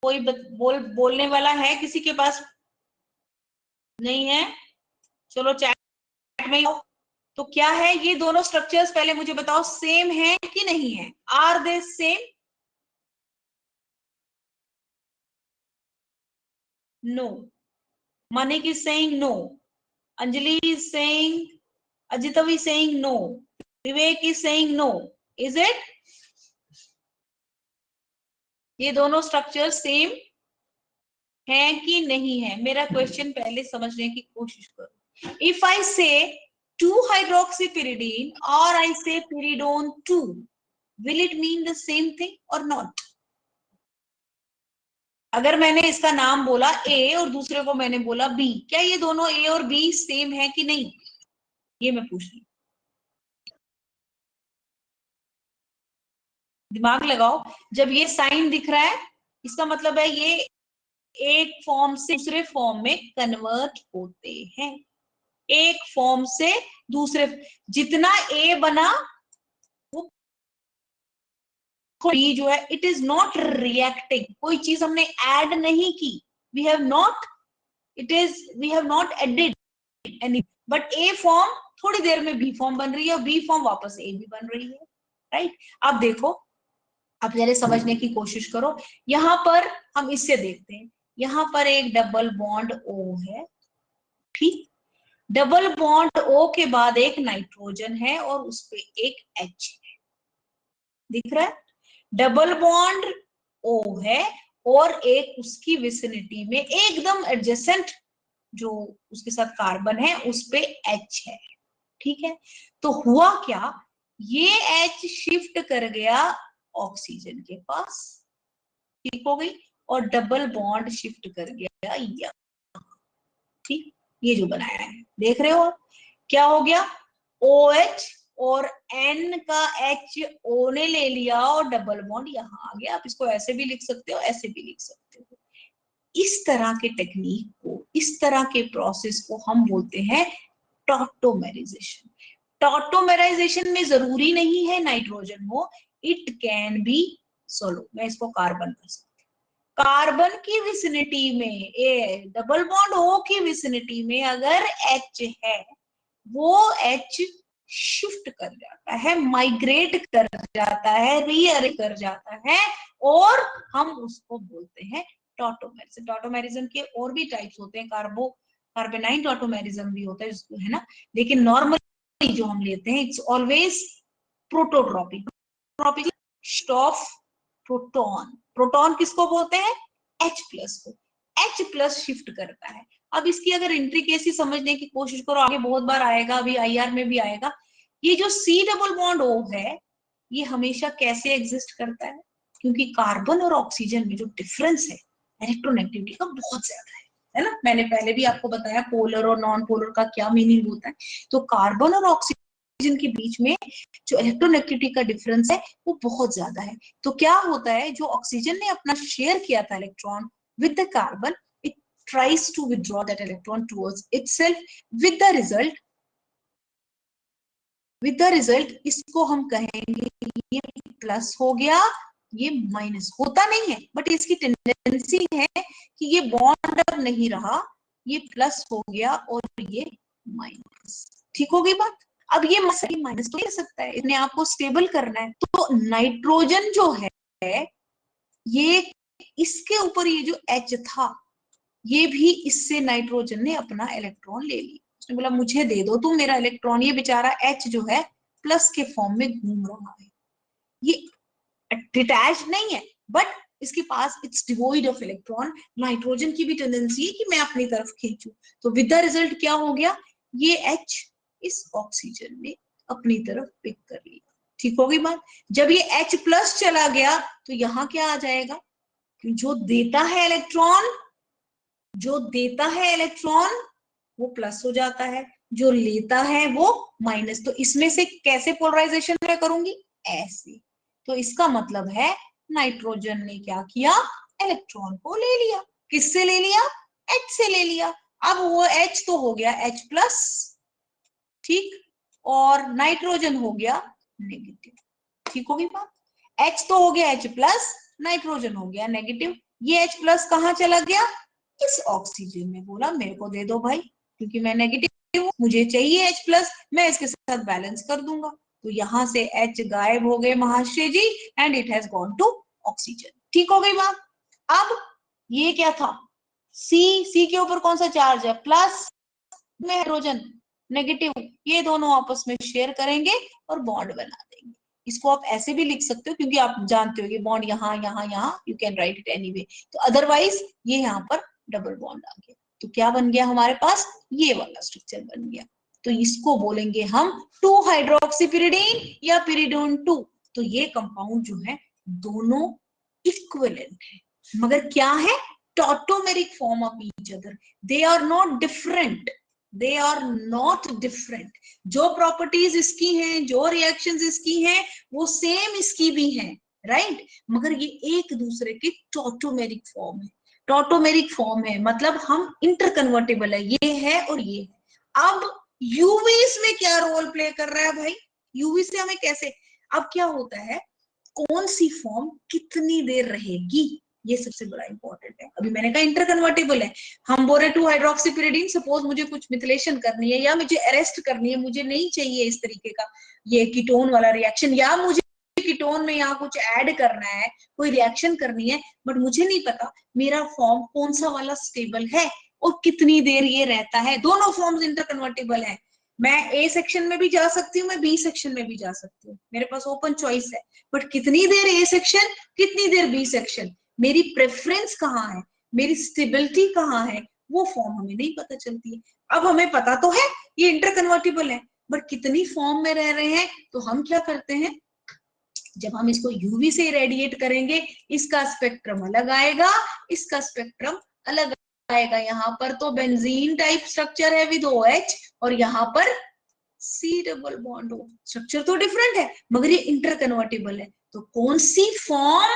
कोई बोलने वाला है किसी के पास? नहीं है, चलो चैट में तो क्या है, ये दोनों स्ट्रक्चर्स पहले मुझे बताओ सेम है कि नहीं है, are they same? No, Manik is saying no, Anjali is saying, Ajitavi is saying no, Vivek is saying no, is it? ये दोनों स्ट्रक्चर सेम है कि नहीं है, मेरा क्वेश्चन पहले समझने की कोशिश करो। इफ आई से 2-hydroxypyridine और आई से pyridone 2, will it mean the same thing or not? अगर मैंने इसका नाम बोला ए और दूसरे को मैंने बोला बी, क्या ये दोनों ए और बी सेम है कि नहीं, ये मैं पूछ रही हूँ। दिमाग लगाओ, जब ये साइन दिख रहा है इसका मतलब है ये एक फॉर्म से दूसरे फॉर्म में कन्वर्ट होते हैं, एक फॉर्म से दूसरे, जितना ए बना वो बी जो है इट इज नॉट रिएक्टिंग, कोई चीज हमने ऐड नहीं की, we have not, it is we have not added any, but a form थोड़ी देर में बी फॉर्म बन रही है और बी फॉर्म वापस ए भी बन रही है, राइट। अब देखो, अब जरा समझने की कोशिश करो, यहां पर हम इससे देखते हैं, यहां पर एक डबल बॉन्ड ओ है, ठीक, डबल बॉन्ड ओ के बाद एक नाइट्रोजन है और उस पे एक एच है, दिख रहा है, डबल बॉन्ड ओ है और एक उसकी विसिनिटी में एकदम एडजेसेंट जो उसके साथ कार्बन है उस पे एच है, ठीक है। तो हुआ क्या, ये एच शिफ्ट कर गया ऑक्सीजन के पास, ठीक हो गई, और डबल बॉन्ड शिफ्ट कर गया यहाँ, ठीक, ये जो बनाया है देख रहे हो आप, क्या हो गया, ओ एच और एन का एच ओ ने ले लिया और डबल बॉन्ड यहाँ आ गया, आप इसको ऐसे भी लिख सकते हो ऐसे भी लिख सकते हो। इस तरह के टेक्निक को, इस तरह के प्रोसेस को हम बोलते हैं टॉटोमेराइजेशन। टॉटोमेराइजेशन में जरूरी नहीं है नाइट्रोजन हो, इट कैन बी, सोलो मैं इसको कार्बन कर सकती, कार्बन की विसिनिटी में ए डबल बॉन्ड ओ की विसिनिटी में अगर एच है, वो एच शिफ्ट कर जाता है, माइग्रेट कर जाता है, रीअरेंज कर जाता है और हम उसको बोलते हैं टॉटोमेरिज्म। टॉटोमेरिज्म के और भी टाइप्स होते हैं, कार्बेनाइन टॉटोमेरिज्म भी होता है जिसको, है ना, लेकिन नॉर्मली जो हम लेते हैं it's always prototropic. Tropic of proton, proton किसको बोलते हैं, H प्लस को, H प्लस शिफ्ट करता है। अब इसकी अगर इंट्रिकेसी समझने की कोशिश करो, आगे बहुत बार आएगा, अभी आईआर में भी आएगा, ये जो C डबल बॉन्ड O है ये हमेशा कैसे एग्जिस्ट करता है, क्योंकि कार्बन और ऑक्सीजन में जो डिफरेंस है इलेक्ट्रोनेगेटिविटी का बहुत ज्यादा है ना, मैंने पहले भी आपको बताया पोलर और नॉन पोलर का क्या मीनिंग होता है, तो कार्बन और ऑक्सीजन के बीच में जो इलेक्ट्रोनेगेटिविटी का डिफरेंस है वो बहुत ज्यादा है। तो क्या होता है, जो ऑक्सीजन ने अपना शेयर किया था electron with the carbon, it tries to withdraw that electron towards itself with the result इसको हम कहेंगे ये प्लस हो गया, ये माइनस होता नहीं है बट इसकी टेंडेंसी है कि ये बॉन्ड अब नहीं रहा, ये प्लस हो गया और ये माइनस, ठीक हो गई बात। अब ये माइनस तो ले सकता है, इसने आपको स्टेबल करना है, तो नाइट्रोजन जो है ये इसके ऊपर ये जो एच था ये भी इससे नाइट्रोजन ने अपना इलेक्ट्रॉन ले लिया, उसने बोला मुझे दे दो तुम मेरा इलेक्ट्रॉन, ये बेचारा एच जो है प्लस के फॉर्म में घूम रहा है, ये डिटैच नहीं है बट इसके पास इट्स डिवोइड ऑफ इलेक्ट्रॉन, नाइट्रोजन की भी टेंडेंसी है कि मैं अपनी तरफ खींचूं, तो विद द रिजल्ट क्या हो गया, ये एच इस ऑक्सीजन ने अपनी तरफ पिक कर लिया, ठीक हो गई बात। जब ये एच प्लस चला गया तो यहाँ क्या आ जाएगा, जो देता है इलेक्ट्रॉन, जो देता है इलेक्ट्रॉन वो प्लस हो जाता है, जो लेता है वो माइनस, तो इसमें से कैसे पोलराइजेशन मैं करूंगी, ऐसे, तो इसका मतलब है नाइट्रोजन ने क्या किया, इलेक्ट्रॉन को ले लिया, किससे ले लिया, H से ले लिया, अब वो H तो हो गया H प्लस, ठीक, और नाइट्रोजन हो गया नेगेटिव, ठीक होगी बात, H तो हो गया H प्लस, नाइट्रोजन हो गया नेगेटिव, ये H प्लस कहाँ चला गया, इस ऑक्सीजन में, बोला मेरे को दे दो भाई क्योंकि मैं नेगेटिव हूं, मुझे चाहिए H प्लस, मैं इसके साथ बैलेंस कर दूंगा, तो यहां से H गायब हो गए महाशय जी and it has gone to oxygen, ठीक हो गई बात। अब ये क्या था, सी के ऊपर कौन सा चार्ज है, प्लस में हाइड्रोजन नेगेटिव, ये दोनों आपस में शेयर करेंगे और बॉन्ड बना देंगे, इसको आप ऐसे भी लिख सकते हो क्योंकि आप जानते हो ये बॉन्ड यहाँ यहाँ यहाँ, you can write it anyway. तो अदरवाइज ये यहाँ पर डबल बॉन्ड आ गया, तो क्या बन गया हमारे पास, ये वाला स्ट्रक्चर बन गया। तो इसको बोलेंगे हम 2 हाइड्रोक्सीपिरिडीन या पिरिडोन 2। तो ये कंपाउंड जो है दोनों इक्विवेलेंट है, मगर क्या है, tautomeric form of each other, they are not different, they are not different. जो प्रॉपर्टीज इसकी हैं, जो रिएक्शंस इसकी हैं, वो सेम इसकी भी हैं, राइट, मगर ये एक दूसरे के टॉटोमेरिक फॉर्म है। टॉटोमेरिक फॉर्म है मतलब हम इंटरकन्वर्टेबल है, ये है और ये है। अब यूवी इसमें क्या रोल प्ले कर रहा है भाई, यूवी से हमें कैसे, अब क्या होता है, कौन सी फॉर्म कितनी देर रहेगी, ये सबसे बड़ा इंपॉर्टेंट है। अभी मैंने कहा इंटरकन्वर्टेबल है, हम बोल रहे 2 हाइड्रोक्सीपिरिडीन, सपोज मुझे कुछ मिथिलेशन करनी है या मुझे अरेस्ट करनी है, मुझे नहीं चाहिए इस तरीके का ये कीटोन वाला रिएक्शन, या मुझे कीटोन में यहाँ कुछ ऐड करना है, कोई रिएक्शन करनी है, बट मुझे नहीं पता मेरा फॉर्म कौन सा वाला स्टेबल है और कितनी देर ये रहता है। दोनों फॉर्म्स इंटरकन्वर्टेबल है, मैं ए सेक्शन में भी जा सकती हूँ, मैं बी सेक्शन में भी जा सकती हूँ, मेरे पास ओपन चॉइस है, बट कितनी देर ए सेक्शन, कितनी देर बी सेक्शन, मेरी प्रेफरेंस कहाँ है, मेरी स्टेबिलिटी कहाँ है, वो फॉर्म हमें नहीं पता चलती है। अब हमें पता तो है ये इंटरकन्वर्टेबल है, बट कितनी फॉर्म में रह रहे हैं, तो हम क्या करते हैं, जब हम इसको यूवी से रेडिएट करेंगे, इसका स्पेक्ट्रम अलग आएगा, इसका स्पेक्ट्रम अलग आएगा। यहाँ पर तो बेंजीन टाइप स्ट्रक्चर है विद OH और यहाँ पर C double bond O, structure तो डिफरेंट है मगर ये इंटरकन्वर्टेबल है। तो कौन सी फॉर्म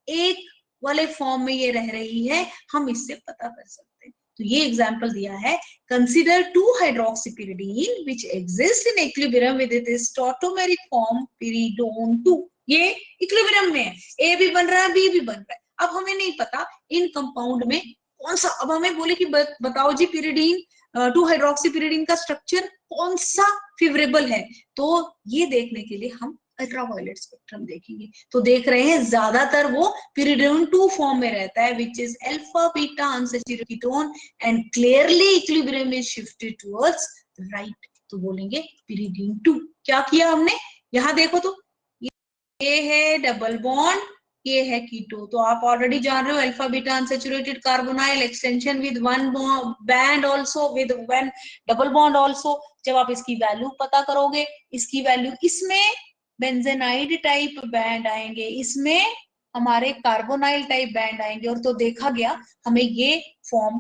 एक वाले फॉर्म में ये रह रही है, हम इससे पता कर सकते हैं। तो ये एग्जांपल दिया है, consider 2 hydroxypyridine which exist in equilibrium with its tautomeric form pyridone 2। ये इक्विलिब्रियम में है, ए भी बन रहा है, बी भी बन रहा है। अब हमें नहीं पता इन कंपाउंड में कौन सा, अब हमें बोले कि बताओ जी पिरिडीन 2 हाइड्रोक्सीपिरिडीन का स्ट्रक्चर कौन सा फेवरेबल है, तो ये देखने के लिए हम अल्ट्रावायलेट स्पेक्ट्रम देखेंगे। तो देख रहे हैं ज्यादातर वो पिरिडोन 2 फॉर्म में रहता है, which is alpha beta unsaturated ketone and clearly equilibrium is shifted towards right. तो बोलेंगे पिरिडोन 2। क्या किया हमने, यहां देखो तो ये है डबल बॉन्ड, ये है कीटो, तो आप ऑलरेडी जान रहे हो alpha beta unsaturated carbonyl extension with one band also with one double bond also. जब आप इसकी वैल्यू पता करोगे, इसकी वैल्यू, इसमें बेंजेनाइड टाइप बैंड आएंगे, इसमें हमारे कार्बोनाइल टाइप बैंड आएंगे, और तो देखा गया हमें ये फॉर्म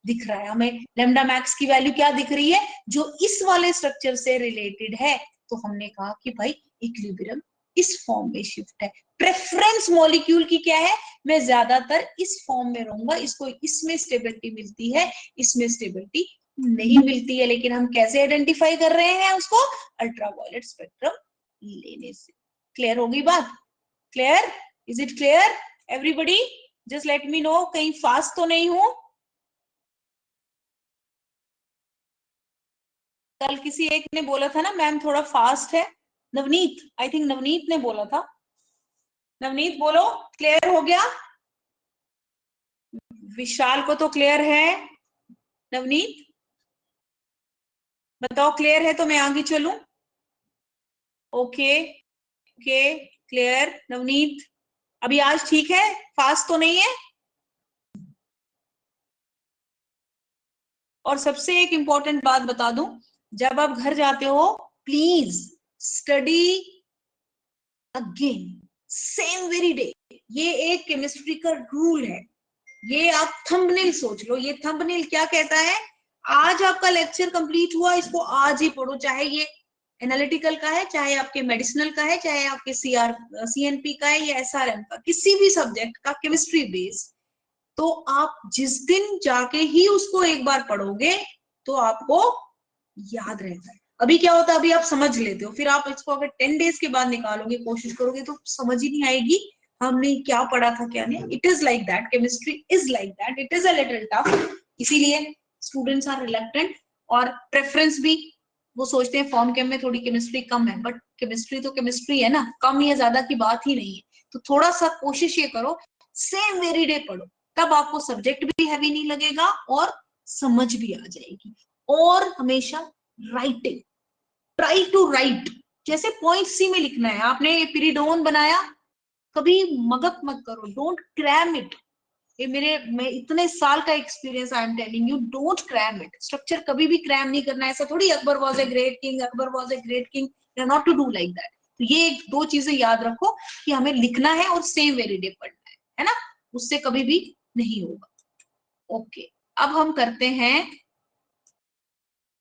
दिख रहा है, हमें लेमडा मैक्स की वैल्यू क्या दिख रही है, जो इस वाले स्ट्रक्चर से रिलेटेड है। तो हमने कहा कि भाई इक्विलिब्रियम इस फॉर्म में शिफ्ट है। प्रेफरेंस मॉलिक्यूल की क्या है, मैं ज्यादातर इस फॉर्म में रहूंगा, इसको इसमें स्टेबिलिटी मिलती है, इसमें स्टेबिलिटी नहीं मिलती है, लेकिन हम कैसे आइडेंटिफाई कर रहे हैं उसको, अल्ट्रावायलेट स्पेक्ट्रम लेने से। क्लियर होगी बात, clear, is it clear everybody, just let me know कहीं फास्ट तो नहीं हूं। कल किसी एक ने बोला था ना मैम थोड़ा फास्ट है, नवनीत, आई थिंक नवनीत ने बोला था, नवनीत बोलो क्लियर हो गया, विशाल को तो क्लियर है, नवनीत बताओ क्लियर है तो मैं आगे चलूं। ओके ओके क्लियर नवनीत, अभी आज ठीक है, फास्ट तो नहीं है। और सबसे एक इंपॉर्टेंट बात बता दूं, जब आप घर जाते हो please study again same very day, ये एक केमिस्ट्री का रूल है, ये आप थंबनेल सोच लो, ये थंबनेल क्या कहता है, आज आपका लेक्चर कंप्लीट हुआ, इसको आज ही पढ़ो, चाहे ये एनालिटिकल का है, चाहे आपके मेडिसिनल का है, चाहे आपके CNP का है या SRM का, किसी भी सब्जेक्ट का केमिस्ट्री बेस्ड, तो आप जिस दिन जाके ही उसको एक बार पढ़ोगे तो आपको याद रहता है। अभी क्या होता है, अभी आप समझ लेते हो, फिर आप इसको अगर 10 डेज के बाद निकालोगे, कोशिश करोगे, तो समझ ही नहीं आएगी हमने क्या पढ़ा था क्या नहीं। It is like that, chemistry is like that, it is a little tough, इसीलिए स्टूडेंट्स आर रिलक्टेंट, और प्रेफरेंस भी वो सोचते हैं फॉर्म केम में थोड़ी केमिस्ट्री कम है, बट केमिस्ट्री तो केमिस्ट्री है ना, कम या ज्यादा की बात ही नहीं है। तो थोड़ा सा कोशिश ये करो सेम वेरी डे पढ़ो, तब आपको सब्जेक्ट भी हैवी नहीं लगेगा और समझ भी आ जाएगी। और हमेशा राइटिंग, ट्राई टू राइट, जैसे पॉइंट सी में लिखना है, आपने पिरिडोन बनाया, कभी मगक मत करो, डोंट क्रैम इट। ये मैं इतने साल का experience, I am telling you, don't cram it. Structure कभी भी क्रैम नहीं करना है। ऐसा थोड़ी Akbar was a great king, Akbar was a great king, not to do like that. तो ये दो चीजें याद रखो कि हमें लिखना है और सेम वेरी डे पढ़ना है ना, उससे कभी भी नहीं होगा। ओके, अब हम करते हैं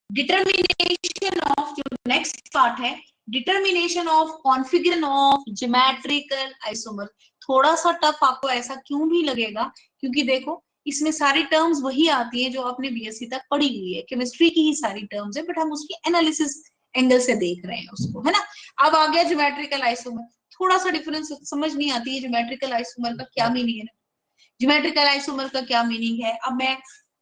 डिटर्मिनेशन ऑफ, जो नेक्स्ट पार्ट है, determination of configuration of geometrical isomer. थोड़ा सा टफ आपको ऐसा क्यों भी लगेगा, क्योंकि देखो इसमें सारी टर्म्स वही आती है जो आपने बीएससी तक पढ़ी हुई है, केमिस्ट्री की ही सारी टर्म्स है, बट हम उसकी एनालिसिस एंगल से देख रहे हैं उसको, है ना। अब आ गया ज्योमेट्रिकल आइसोमर, थोड़ा सा डिफरेंस समझ नहीं आती है, ज्योमेट्रिकल आइसोमर का क्या मीनिंग है, ज्योमेट्रिकल आइसोमर का क्या मीनिंग है। अब मैं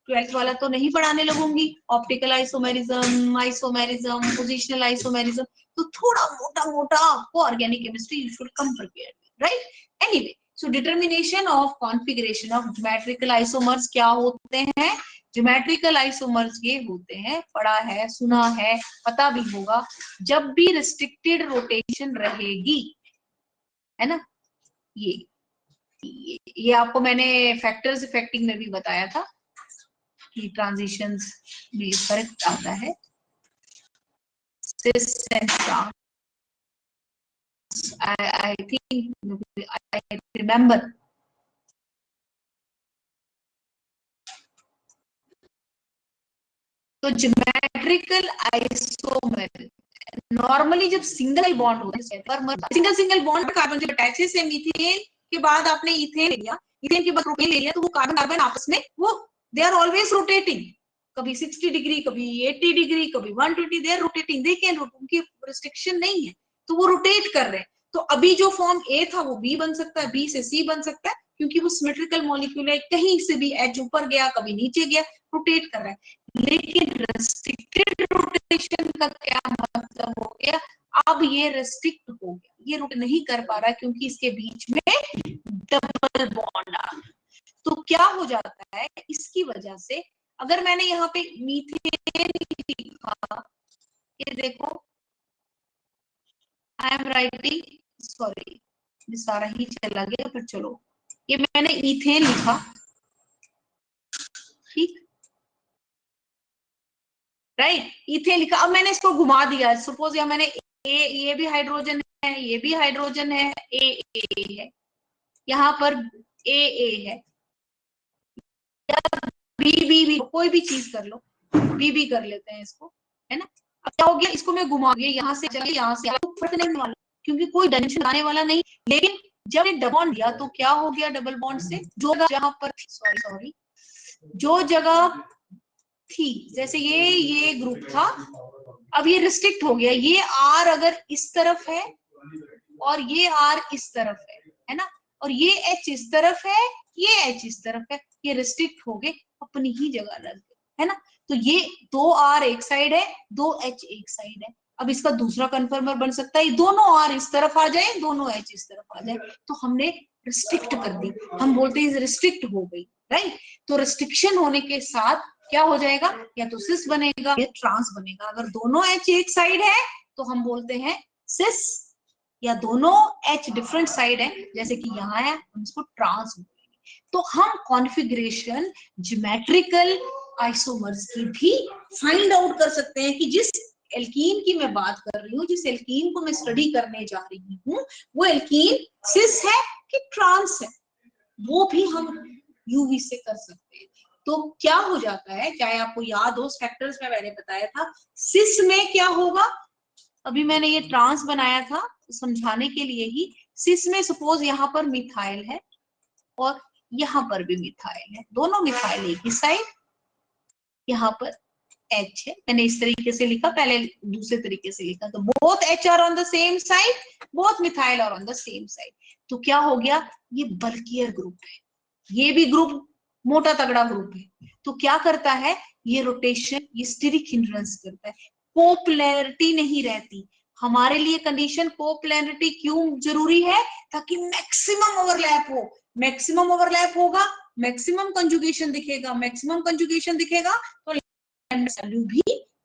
12th वाला तो नहीं पढ़ाने लगूंगी, optical isomerism, isomerism, positional isomerism, तो थोड़ा मोटा मोटा आपको organic chemistry you should come prepared, right. Anyway, so determination of configuration of geometrical isomers क्या होते हैं। ज्योमेट्रिकल आइसोमर्स ये होते हैं, पढ़ा है, सुना है, पता भी होगा, जब भी रिस्ट्रिक्टेड रोटेशन रहेगी, है ना। ये आपको मैंने फैक्टर्स इफेक्टिंग में भी बताया था कि ट्रांजिशंस में फर्क आता है। cis and trans, I think I remember. तो ज्योमेट्रिकल आइसोमर नॉर्मली जब सिंगल बॉन्ड होता है, सिंगल सिंगल बॉन्ड कार्बन जब अटैचेस है मीथेन के बाद आपने इथेन ले लिया, इथेन के बाद प्रोपेन ले लिया, तो वो कार्बन कार्बन आपस में वो दे आर ऑलवेज रोटेटिंग, कभी 60 डिग्री, कभी 80 डिग्री, कभी 120, they are rotating, they can rotate, उनकी रिस्ट्रिक्शन नहीं है, तो वो रोटेट कर रहे हैं। तो अभी जो फॉर्म ए था वो बी बन सकता है, बी से सी बन सकता है, क्योंकि वो सिमेट्रिकल मॉलिक्यूल है, कहीं से भी एज ऊपर गया, कभी नीचे गया, रोटेट कर रहा है। लेकिन रेस्ट्रिक्टेड रोटेशन का क्या मतलब हो गया, अब ये रेस्ट्रिक्ट हो गया, ये रोटेट नहीं कर पा रहा क्योंकि इसके बीच में डबल बॉन्ड आ, तो क्या हो जाता है इसकी वजह से, अगर मैंने यहाँ पे मीथेन लिखा, ये देखो आई एम राइटिंग, सॉरी ये सारा ही चला गया, पर चलो, ये मैंने इथेन लिखा, ठीक, राइट, इथेन लिखा। अब मैंने इसको घुमा दिया, सपोज या मैंने ये भी हाइड्रोजन है, ये भी हाइड्रोजन है, ए है, यहाँ पर ए है, या बी, कोई भी चीज कर लो, बी कर लेते हैं इसको, है ना। अब क्या हो गया, इसको मैं घुमा दिया, यहाँ से चले, यहाँ से फर्क नहीं वाला, क्योंकि कोई डायमेंशन आने वाला नहीं। लेकिन जब डबल बॉन्ड दिया तो क्या हो गया, डबल बॉन्ड से जो जहां पर, सॉरी जो जगह थी, जैसे ये ग्रुप था, अब ये रिस्ट्रिक्ट हो गया, ये आर अगर इस तरफ है और ये आर इस तरफ है ना, और ये एच इस तरफ है, ये एच इस तरफ है, ये रिस्ट्रिक्ट हो गए, अपनी ही जगह रख गए, है ना। तो ये दो आर एक साइड है, दो एच एक साइड है। अब इसका दूसरा कन्फर्मर बन सकता है, दोनों आर इस तरफ आ जाए, दोनों एच इस तरफ आ जाए, तो हमने रिस्ट्रिक्ट कर दी, हम बोलते हैं रिस्ट्रिक्ट हो गई, राइट। तो रिस्ट्रिक्शन होने के साथ क्या हो जाएगा, या तो सिस बनेगा या ट्रांस बनेगा। अगर दोनों एच एक साइड है तो हम बोलते हैं सिस, या दोनों एच डिफरेंट साइड है जैसे कि यहाँ है, हम इसको ट्रांस बोलेंगे। तो हम कॉन्फ़िगरेशन ज्योमेट्रिकल आइसोमर्स की भी फाइंड आउट कर सकते हैं कि जिस एल्कीन की मैं बात कर रही हूँ, जिस एल्कीन को मैं स्टडी करने जा रही हूँ, वो एल्कीन सिस है कि ट्रांस है, वो भी हम यूवी से कर सकते हैं। तो क्या हो जाता है, चाहे आपको याद हो फैक्टर्स में मैंने बताया था, सिस में क्या होगा, अभी मैंने ये ट्रांस बनाया था समझाने के लिए ही। सिस में सपोज यहाँ पर मिथाइल है और यहाँ पर भी मिथाइल है, दोनों मिथाइल एक ही साइड, यहाँ पर एच है, मैंने इस तरीके से लिखा, पहले दूसरे तरीके से लिखा, तो both H are on the same side, both methyl are on the same side. तो क्या हो गया, ये बल्कियर ग्रुप है, ये भी ग्रुप मोटा तगड़ा ग्रुप है। तो क्या करता है, ये रोटेशन, ये स्टीरिक हिंड्रेंस करता है, कोपोलैरिटी नहीं रहती। हमारे लिए कंडीशन कोपोलैरिटी क्यों जरूरी है, ताकि मैक्सिमम ओवरलैप हो, मैक्सिमम ओवरलैप होगा, मैक्सिमम कंजुगेशन दिखेगा, मैक्सिमम कंजुगेशन दिखेगा तो वैल्यू भी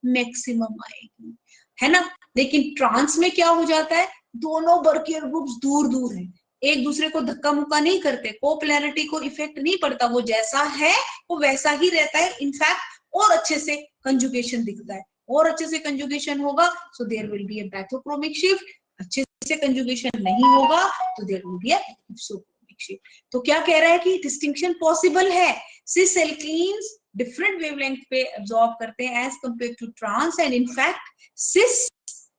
मैक्सिमम आएगी। है ना। लेकिन ट्रांस में क्या हो जाता है, दोनों बर्कियर ग्रुप्स दूर दूर हैं, एक दूसरे को धक्का मुक्का नहीं करते, कोपोलैरिटी को इफेक्ट नहीं पड़ता, वो जैसा है वो वैसा ही रहता है। इनफैक्ट और अच्छे से कंजुगेशन दिखता है, और अच्छे से कंजुगेशन होगा so there will be a bathochromic shift, अच्छे से कंजुगेशन नहीं होगा तो there will be a hypsochromic shift. तो क्या कह रहा है कि डिस्टिंक्शन पॉसिबल है, सिस एल्कीन्स डिफरेंट वेवलेंथ पे एब्जॉर्ब करते हैं as compare to trans, and in fact cis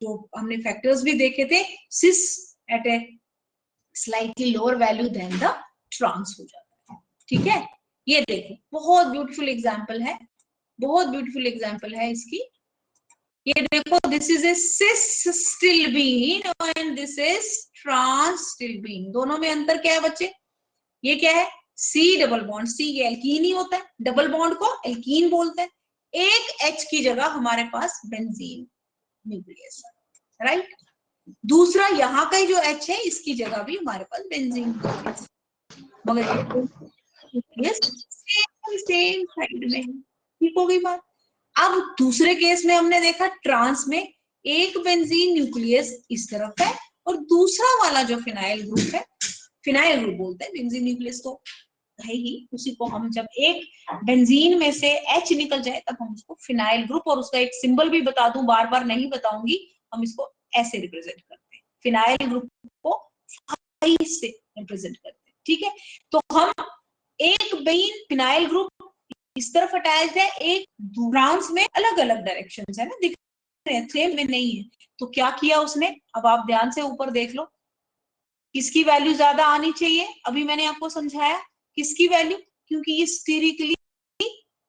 जो हमने फैक्टर्स भी देखे थे, cis at a slightly lower value than the trans हो जाता है। ठीक है, ये देखो बहुत ब्यूटीफुल एग्जांपल है, बहुत ब्यूटीफुल एग्जांपल है इसकी। ये देखो, this is a cis stilbene and this is trans stilbene. दोनों में अंतर क्या है बच्चे, ये क्या है, सी डबल बॉन्ड, सी ये एल्कीन ही होता है, डबल बॉन्ड को एल्कीन बोलते हैं। एक एच की जगह हमारे पास बेंजीन न्यूक्लियस, राइट। दूसरा यहाँ का जो एच है इसकी जगह भी हमारे पास बेंजीन न्यूक्लियस, मगर सेम साइड में। ठीक हो गई बात। अब दूसरे केस में हमने देखा ट्रांस में एक बेंजीन न्यूक्लियस इस तरफ है और दूसरा वाला जो फिनाइल ग्रुप है, फिनाइल ग्रुप बोलते हैं, बेंजीन न्यूक्लियस तो है ही, उसी को हम जब एक बेंजीन में से एच निकल जाए तब हम उसको फिनाइल ग्रुप, और उसका एक सिंबल भी बता दूं, बार बार नहीं बताऊंगी, हम इसको ऐसे रिप्रेजेंट करते हैं, फिनाइल ग्रुप को 5 से रिप्रेजेंट करते हैं। ठीक है, तो हम एक बेंजीन फिनाइल ग्रुप इस तरफ अटैच्ड है, एक ट्रांस में अलग अलग डायरेक्शन है ना, दिख रहे हैं, सेम में नहीं है। तो क्या किया उसने, अब आप ध्यान से ऊपर देख लो, किसकी वैल्यू ज्यादा आनी चाहिए, अभी मैंने आपको समझाया किसकी वैल्यू, क्योंकि ये स्टेरिकली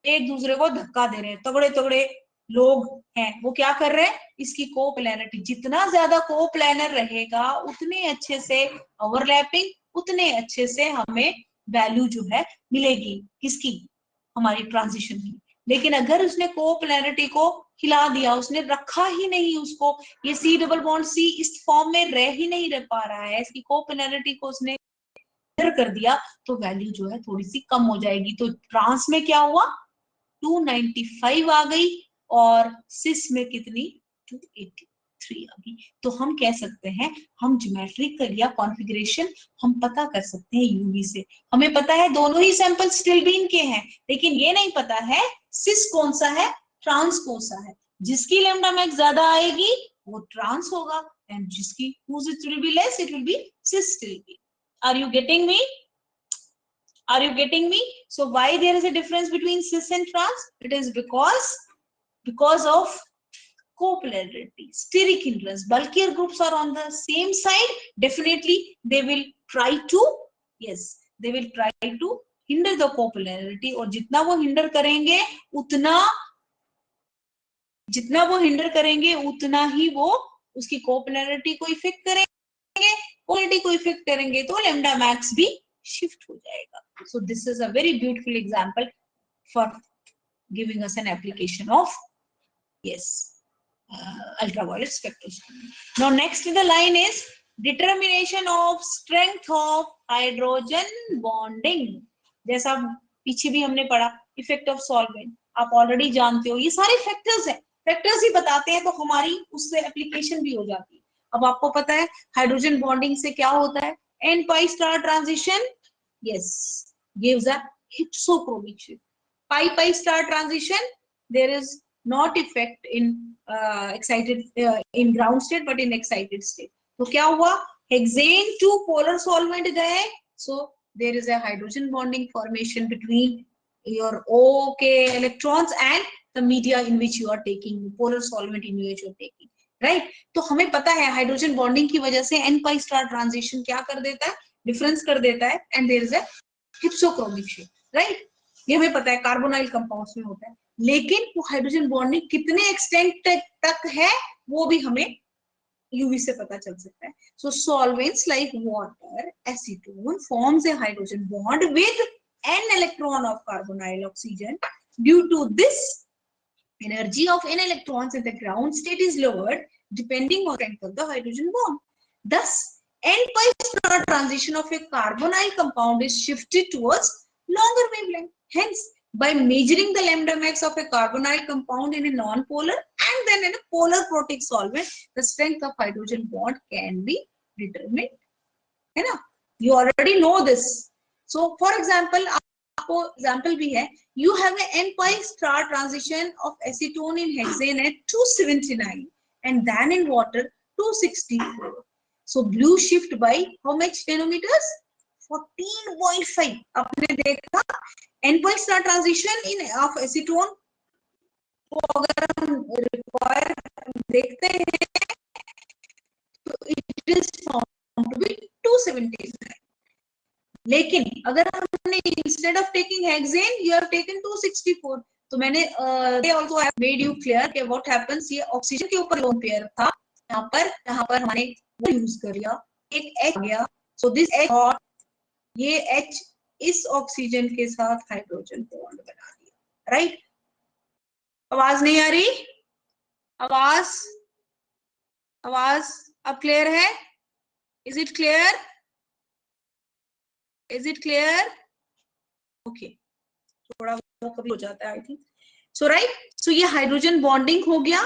एक दूसरे को धक्का दे रहे हैं, तगड़े तगड़े लोग हैं, वो क्या कर रहे हैं, इसकी कोप्लैनरिटी जितना ज्यादा कोप्लैनर रहेगा उतने अच्छे से ओवरलैपिंग, उतने अच्छे से हमें वैल्यू जो है मिलेगी, किसकी, हमारी ट्रांजिशन की। लेकिन अगर उसने कोप्लैनरिटी को हिला दिया, उसने रखा ही नहीं उसको, ये सी डबल बॉन्ड सी इस फॉर्म में रह ही नहीं रह पा रहा है, इसकी कोप्लैनरिटी को उसने कर दिया, तो वैल्यू जो है थोड़ी सी कम हो जाएगी। तो ट्रांस में क्या हुआ, 295 आ गई, और सिस में कितनी, 283 आ गई। तो हम कह सकते हैं, हम ज्योमेट्रिकल या कॉन्फ़िगरेशन हम पता कर सकते हैं यूवी से। हमें पता है दोनों ही सैंपल स्टिल्बीन के हैं, लेकिन ये नहीं पता है सिस कौन सा है, ट्रांस कौन सा है। जिसकी लैम्डा मैक्स ज्यादा आएगी वो ट्रांस होगा, एंड जिसकी it will be less, it will be cis stilbene. Are you getting me? Are you getting me? So why there is a difference between cis and trans? It is because of copolarity, steric hindrance. Bulkier groups are on the same side. Definitely, they will try to, yes, they will try to hinder the copolarity. और जितना वो hinder करेंगे, जितना वो hinder करेंगे उतना ही वो उसकी कोपोलैरिटी को इफेक्ट करेंगे, पोलैरिटी को इफेक्ट करेंगे तो लैम्डा मैक्स भी शिफ्ट हो जाएगा। So this is a very beautiful example for giving us an application of yes ultraviolet spectroscopy. Now next in the line is determination of strength of hydrogen bonding. जैसा पीछे भी हमने पढ़ा effect of solvent, आप already जानते हो, ये सारे फैक्टर्स हैं, फैक्टर्स ही बताते हैं तो हमारी उससे एप्लीकेशन भी हो जाती है। अब आपको पता है हाइड्रोजन बॉन्डिंग से क्या होता है, n pi star transition yes gives a hypsochromic shift. Pi pi star transition, there is not effect in excited in ground state but in excited state. तो क्या हुआ, हेक्सेन टू पोलर सॉल्वेंट गए, so there is a hydrogen bonding formation between your O के electrons and the media in which you are taking, polar solvent in which you are taking, right? तो हमें पता है hydrogen bonding की वजह से n pi star transition क्या कर देता है, डिफरेंस कर देता है, and there is a hypsochromic shift, right. ये हमें पता है कार्बोनाइल कंपाउंड्स में होता है, लेकिन वो हाइड्रोजन बॉन्डिंग कितने एक्सटेंट तक है वो भी हमें यूवी से पता चल सकता है। So solvents like water, acetone forms a hydrogen bond with n electron of carbonyl oxygen. Due to this, energy of n electrons in the ground state is lowered depending on the strength of the hydrogen bond. Thus, n pi star transition of a carbonyl compound is shifted towards longer wavelength. Hence, by measuring the lambda max of a carbonyl compound in a non-polar and than in a polar protic solvent, the strength of hydrogen bond can be determined, है ना? You already know this. So for example, आपको example भी है, you have an n pi star transition of acetone in hexane at 279 and then in water 264. So blue shift by how much nanometers? 14.5. आपने देखा n pi star transition in of acetone को अगर हम require देखते हैं तो it is found to be 279. लेकिन अगर हमने instead of taking hexane you have taken 264, तो मैंने also I have made you clear कि व्हाट हैपेंस, ये ऑक्सीजन के ऊपर लोन पेयर था, यहाँ पर हमने वो यूज कर लिया, एक H आ गया, सो दिस H और ये H इस ऑक्सीजन के साथ हाइड्रोजन बॉन्ड बना दिया, राइट? आवाज नहीं आ रही? आवाज आवाज अब क्लियर है? Is it clear? Is it clear? Okay, थोड़ा वो कभी हो जाता है आई थिंक। सो राइट, सो ये हाइड्रोजन बॉन्डिंग हो गया।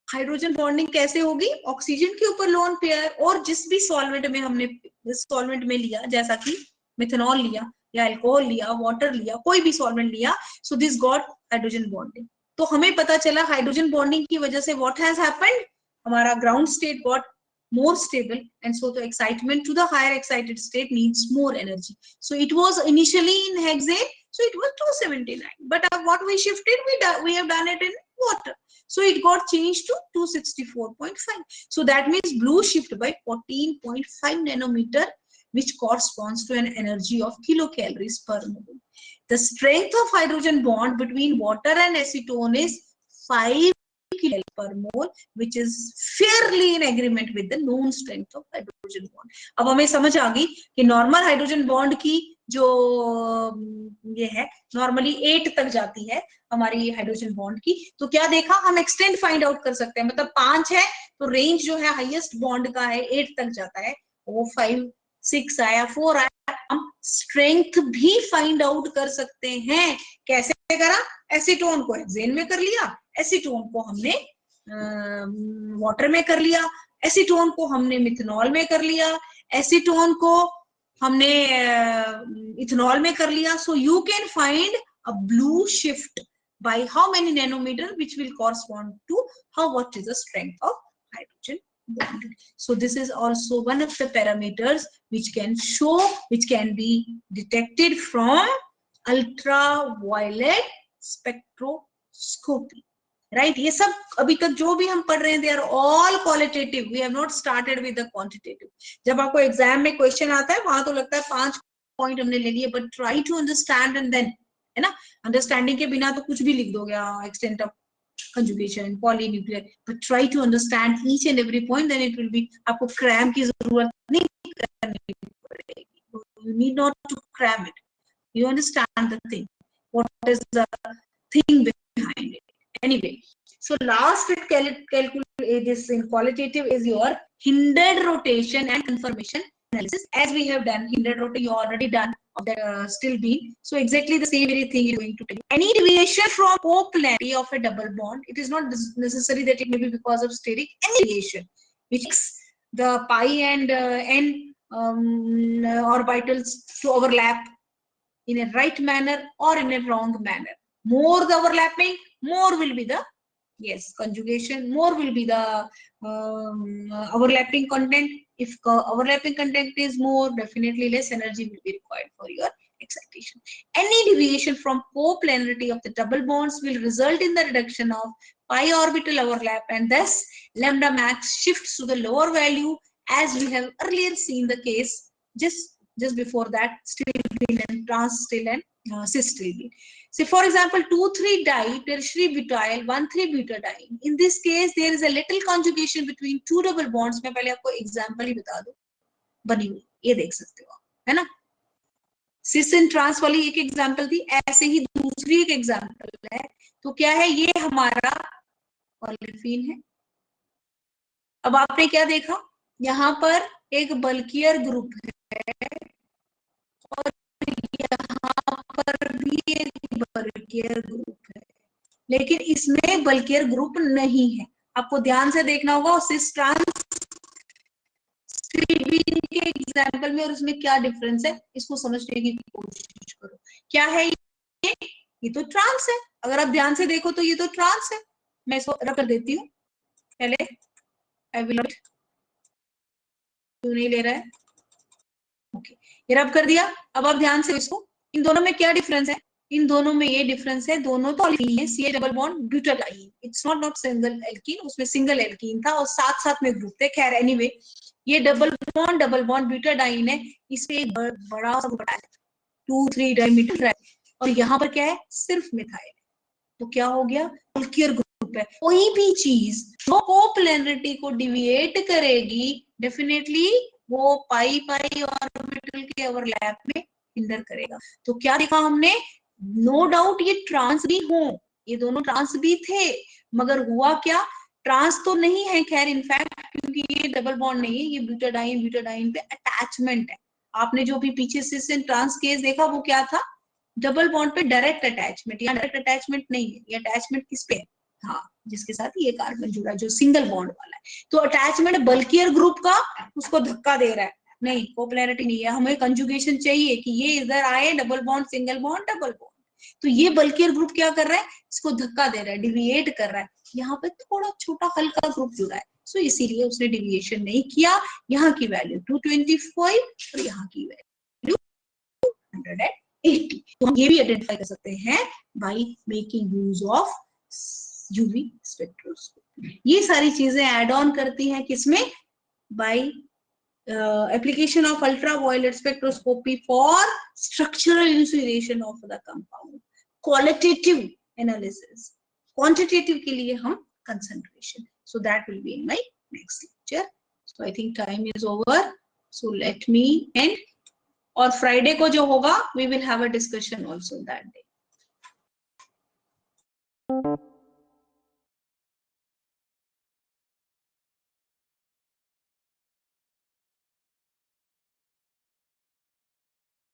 हाइड्रोजन बॉन्डिंग कैसे होगी? ऑक्सीजन के ऊपर लोन पेयर और जिस भी सॉल्वेंट में हमने सॉल्वेंट में लिया, जैसा कि मिथेनॉल लिया या अल्कोहल लिया, वाटर लिया, कोई भी सॉल्वेंट लिया, so this got hydrogen bonding. तो हमें पता चला हाइड्रोजन बॉन्डिंग की वजह से व्हाट हैज हैपेंड, हमारा ground state got more stable, and so the excitement to the higher excited state needs more energy. So it was initially in hexane, so it was 279, but what we shifted, we have done it in water, so it got changed to 264.5. So that means blue shift by 14.5 nanometer, which corresponds to an energy of kilocalories per mole. The strength of hydrogen bond between water and acetone is 5 kcal per mole, which is fairly in agreement with the known strength of hydrogen bond. अब हमें समझ आ गई कि normal hydrogen bond की जो ये है normally 8 तक जाती है हमारी हाइड्रोजन बॉन्ड की। तो क्या देखा, हम एक्सटेंड फाइंड आउट कर सकते हैं, मतलब 5 है तो रेंज जो है हाईएस्ट बॉन्ड का है 8 तक जाता है, वो 5 6 आया 4 आया, हम स्ट्रेंथ भी फाइंड आउट कर सकते हैं। कैसे करा? एसीटोन को हेक्सेन में कर लिया, एसीटोन को हमने वाटर में कर लिया, एसीटोन को हमने मिथेनॉल में कर लिया, एसीटोन को हमने इथेनॉल में कर लिया। सो you can find a blue shift by how many nanometer, which will correspond to how what is the strength of hydrogen bond. So this is also one of the parameters which can show, which can be detected from ultraviolet spectroscopy, right? ये सब अभी तक जो भी हम पढ़ रहे हैं, they are all qualitative. We have not started with the quantitative. जब आपको एग्जाम में क्वेश्चन आता है वहां तो लगता है 5 पॉइंट हमने ले लिए, but try to understand and then, है ना? अंडरस्टैंडिंग के बिना तो कुछ भी लिख दोगे, extent of conjugation, polynuclear, but try to understand each and every point, then it will be, आपको क्रैम की जरूरत नहीं करनी पड़ेगी, you need not to cram it, you understand the thing, what is the thing behind it. Anyway, so last this in qualitative is your hindered rotation and conformation analysis. As we have done hindered rotation, you already done of the still beam, so exactly the same very thing is going to take. Any deviation from copolarity of a double bond, it is not necessary that it may be because of steric, any deviation which makes the pi and n orbitals to overlap in a right manner or in a wrong manner. More the overlapping, more will be the, yes, conjugation, more will be the overlapping content. If overlapping content is more, definitely less energy will be required for your excitation. Any deviation from copolarity of the double bonds will result in the reduction of pi orbital overlap, and thus lambda max shifts to the lower value, as we have earlier seen the case just before that, still and trans-still and cis-still. So for example, 2,3-di tertiary butyl 1,3-butadiene. In this case, there is a little conjugation between two double bonds. मैं पहले आपको example ही बता दूं, बनी हुई ये देख सकते हो, है ना? cis and trans वाली एक example थी, ऐसे ही दूसरी एक example है। तो क्या है, ये हमारा olefin है। अब आपने क्या देखा, यहाँ पर एक बल्कियर ग्रुप है और यहाँ पर भी एक बल्कियर ग्रुप है। लेकिन इसमें बल्कियर ग्रुप नहीं है। आपको ध्यान से देखना होगा सिस ट्रांस के एग्जाम्पल में और उसमें क्या डिफरेंस है, इसको समझने की कोशिश करो। क्या है ये तो ट्रांस है, अगर आप ध्यान से देखो तो ये तो ट्रांस है। मैं इसको रब कर देती हूँ पहले, आई विल नॉट, क्यों नहीं ले रहा है, ओके ये रब कर दिया। अब आप ध्यान से इसको, इन दोनों में क्या डिफरेंस है, इन दोनों में ये डिफरेंस है, दोनों तो एल्कीन है, C double bond butadiene, it's not single alkene, उसमें सिंगल एल्कीन था और साथ साथ में ग्रुप थे। खैर एनीवे, ये डबल बॉन्ड ब्यूटाडाइन है, इसमें एक बड़ा सा ग्रुप है 2,3 डायमीटर है, और यहाँ पर क्या है सिर्फ मिथाइल। तो क्या हो गया, बल्कियर ग्रुप है। कोई भी चीज जो कोप्लेनरिटी को डिविएट करेगी डेफिनेटली वो पाई पाई ऑर्बिटल के ओवरलैप में हिंडर करेगा। तो क्या देखा हमने, नो डाउट ये ट्रांस भी हो, ये दोनों ट्रांस भी थे, मगर हुआ क्या, ट्रांस तो नहीं है खैर इनफैक्ट, क्योंकि ये डबल बॉन्ड नहीं है, ये ब्यूटाडाइन पे अटैचमेंट है। आपने जो भी पीछे से ट्रांस केस देखा वो क्या था, डबल बॉन्ड पे डायरेक्ट अटैचमेंट, या डायरेक्ट अटैचमेंट नहीं है, ये अटैचमेंट किस पे है, हाँ जिसके साथ ये कार्बन जुड़ा जो सिंगल बॉन्ड वाला है। तो अटैचमेंट बल्कियर ग्रुप का उसको धक्का दे रहा है, नहीं कोपोलैरिटी नहीं है, हमें कंजुगेशन चाहिए कि ये इधर आए, double bond single bond double bond. तो ये बल्कियर ग्रुप क्या कर रहा है, इसको धक्का दे रहा है, डिविएट कर रहा है, यहाँ पे थोड़ा छोटा हल्का ग्रुप जुड़ा है, सो इसीलिए उसने डिविएशन नहीं किया। यहाँ की वैल्यू 225 और यहाँ की वैल्यू 180। तो हम ये भी आइडेंटिफाई कर सकते हैं by making use of UV spectroscopy. ये सारी चीजें ऐड ऑन करती हैं किसमें, bye application of ultraviolet spectroscopy for structural elucidation of the compound, qualitative analysis, quantitative के लिए हम concentration, so that will be in my next lecture. So I think time is over, so let me end, और Friday को जो होगा we will have a discussion also that day.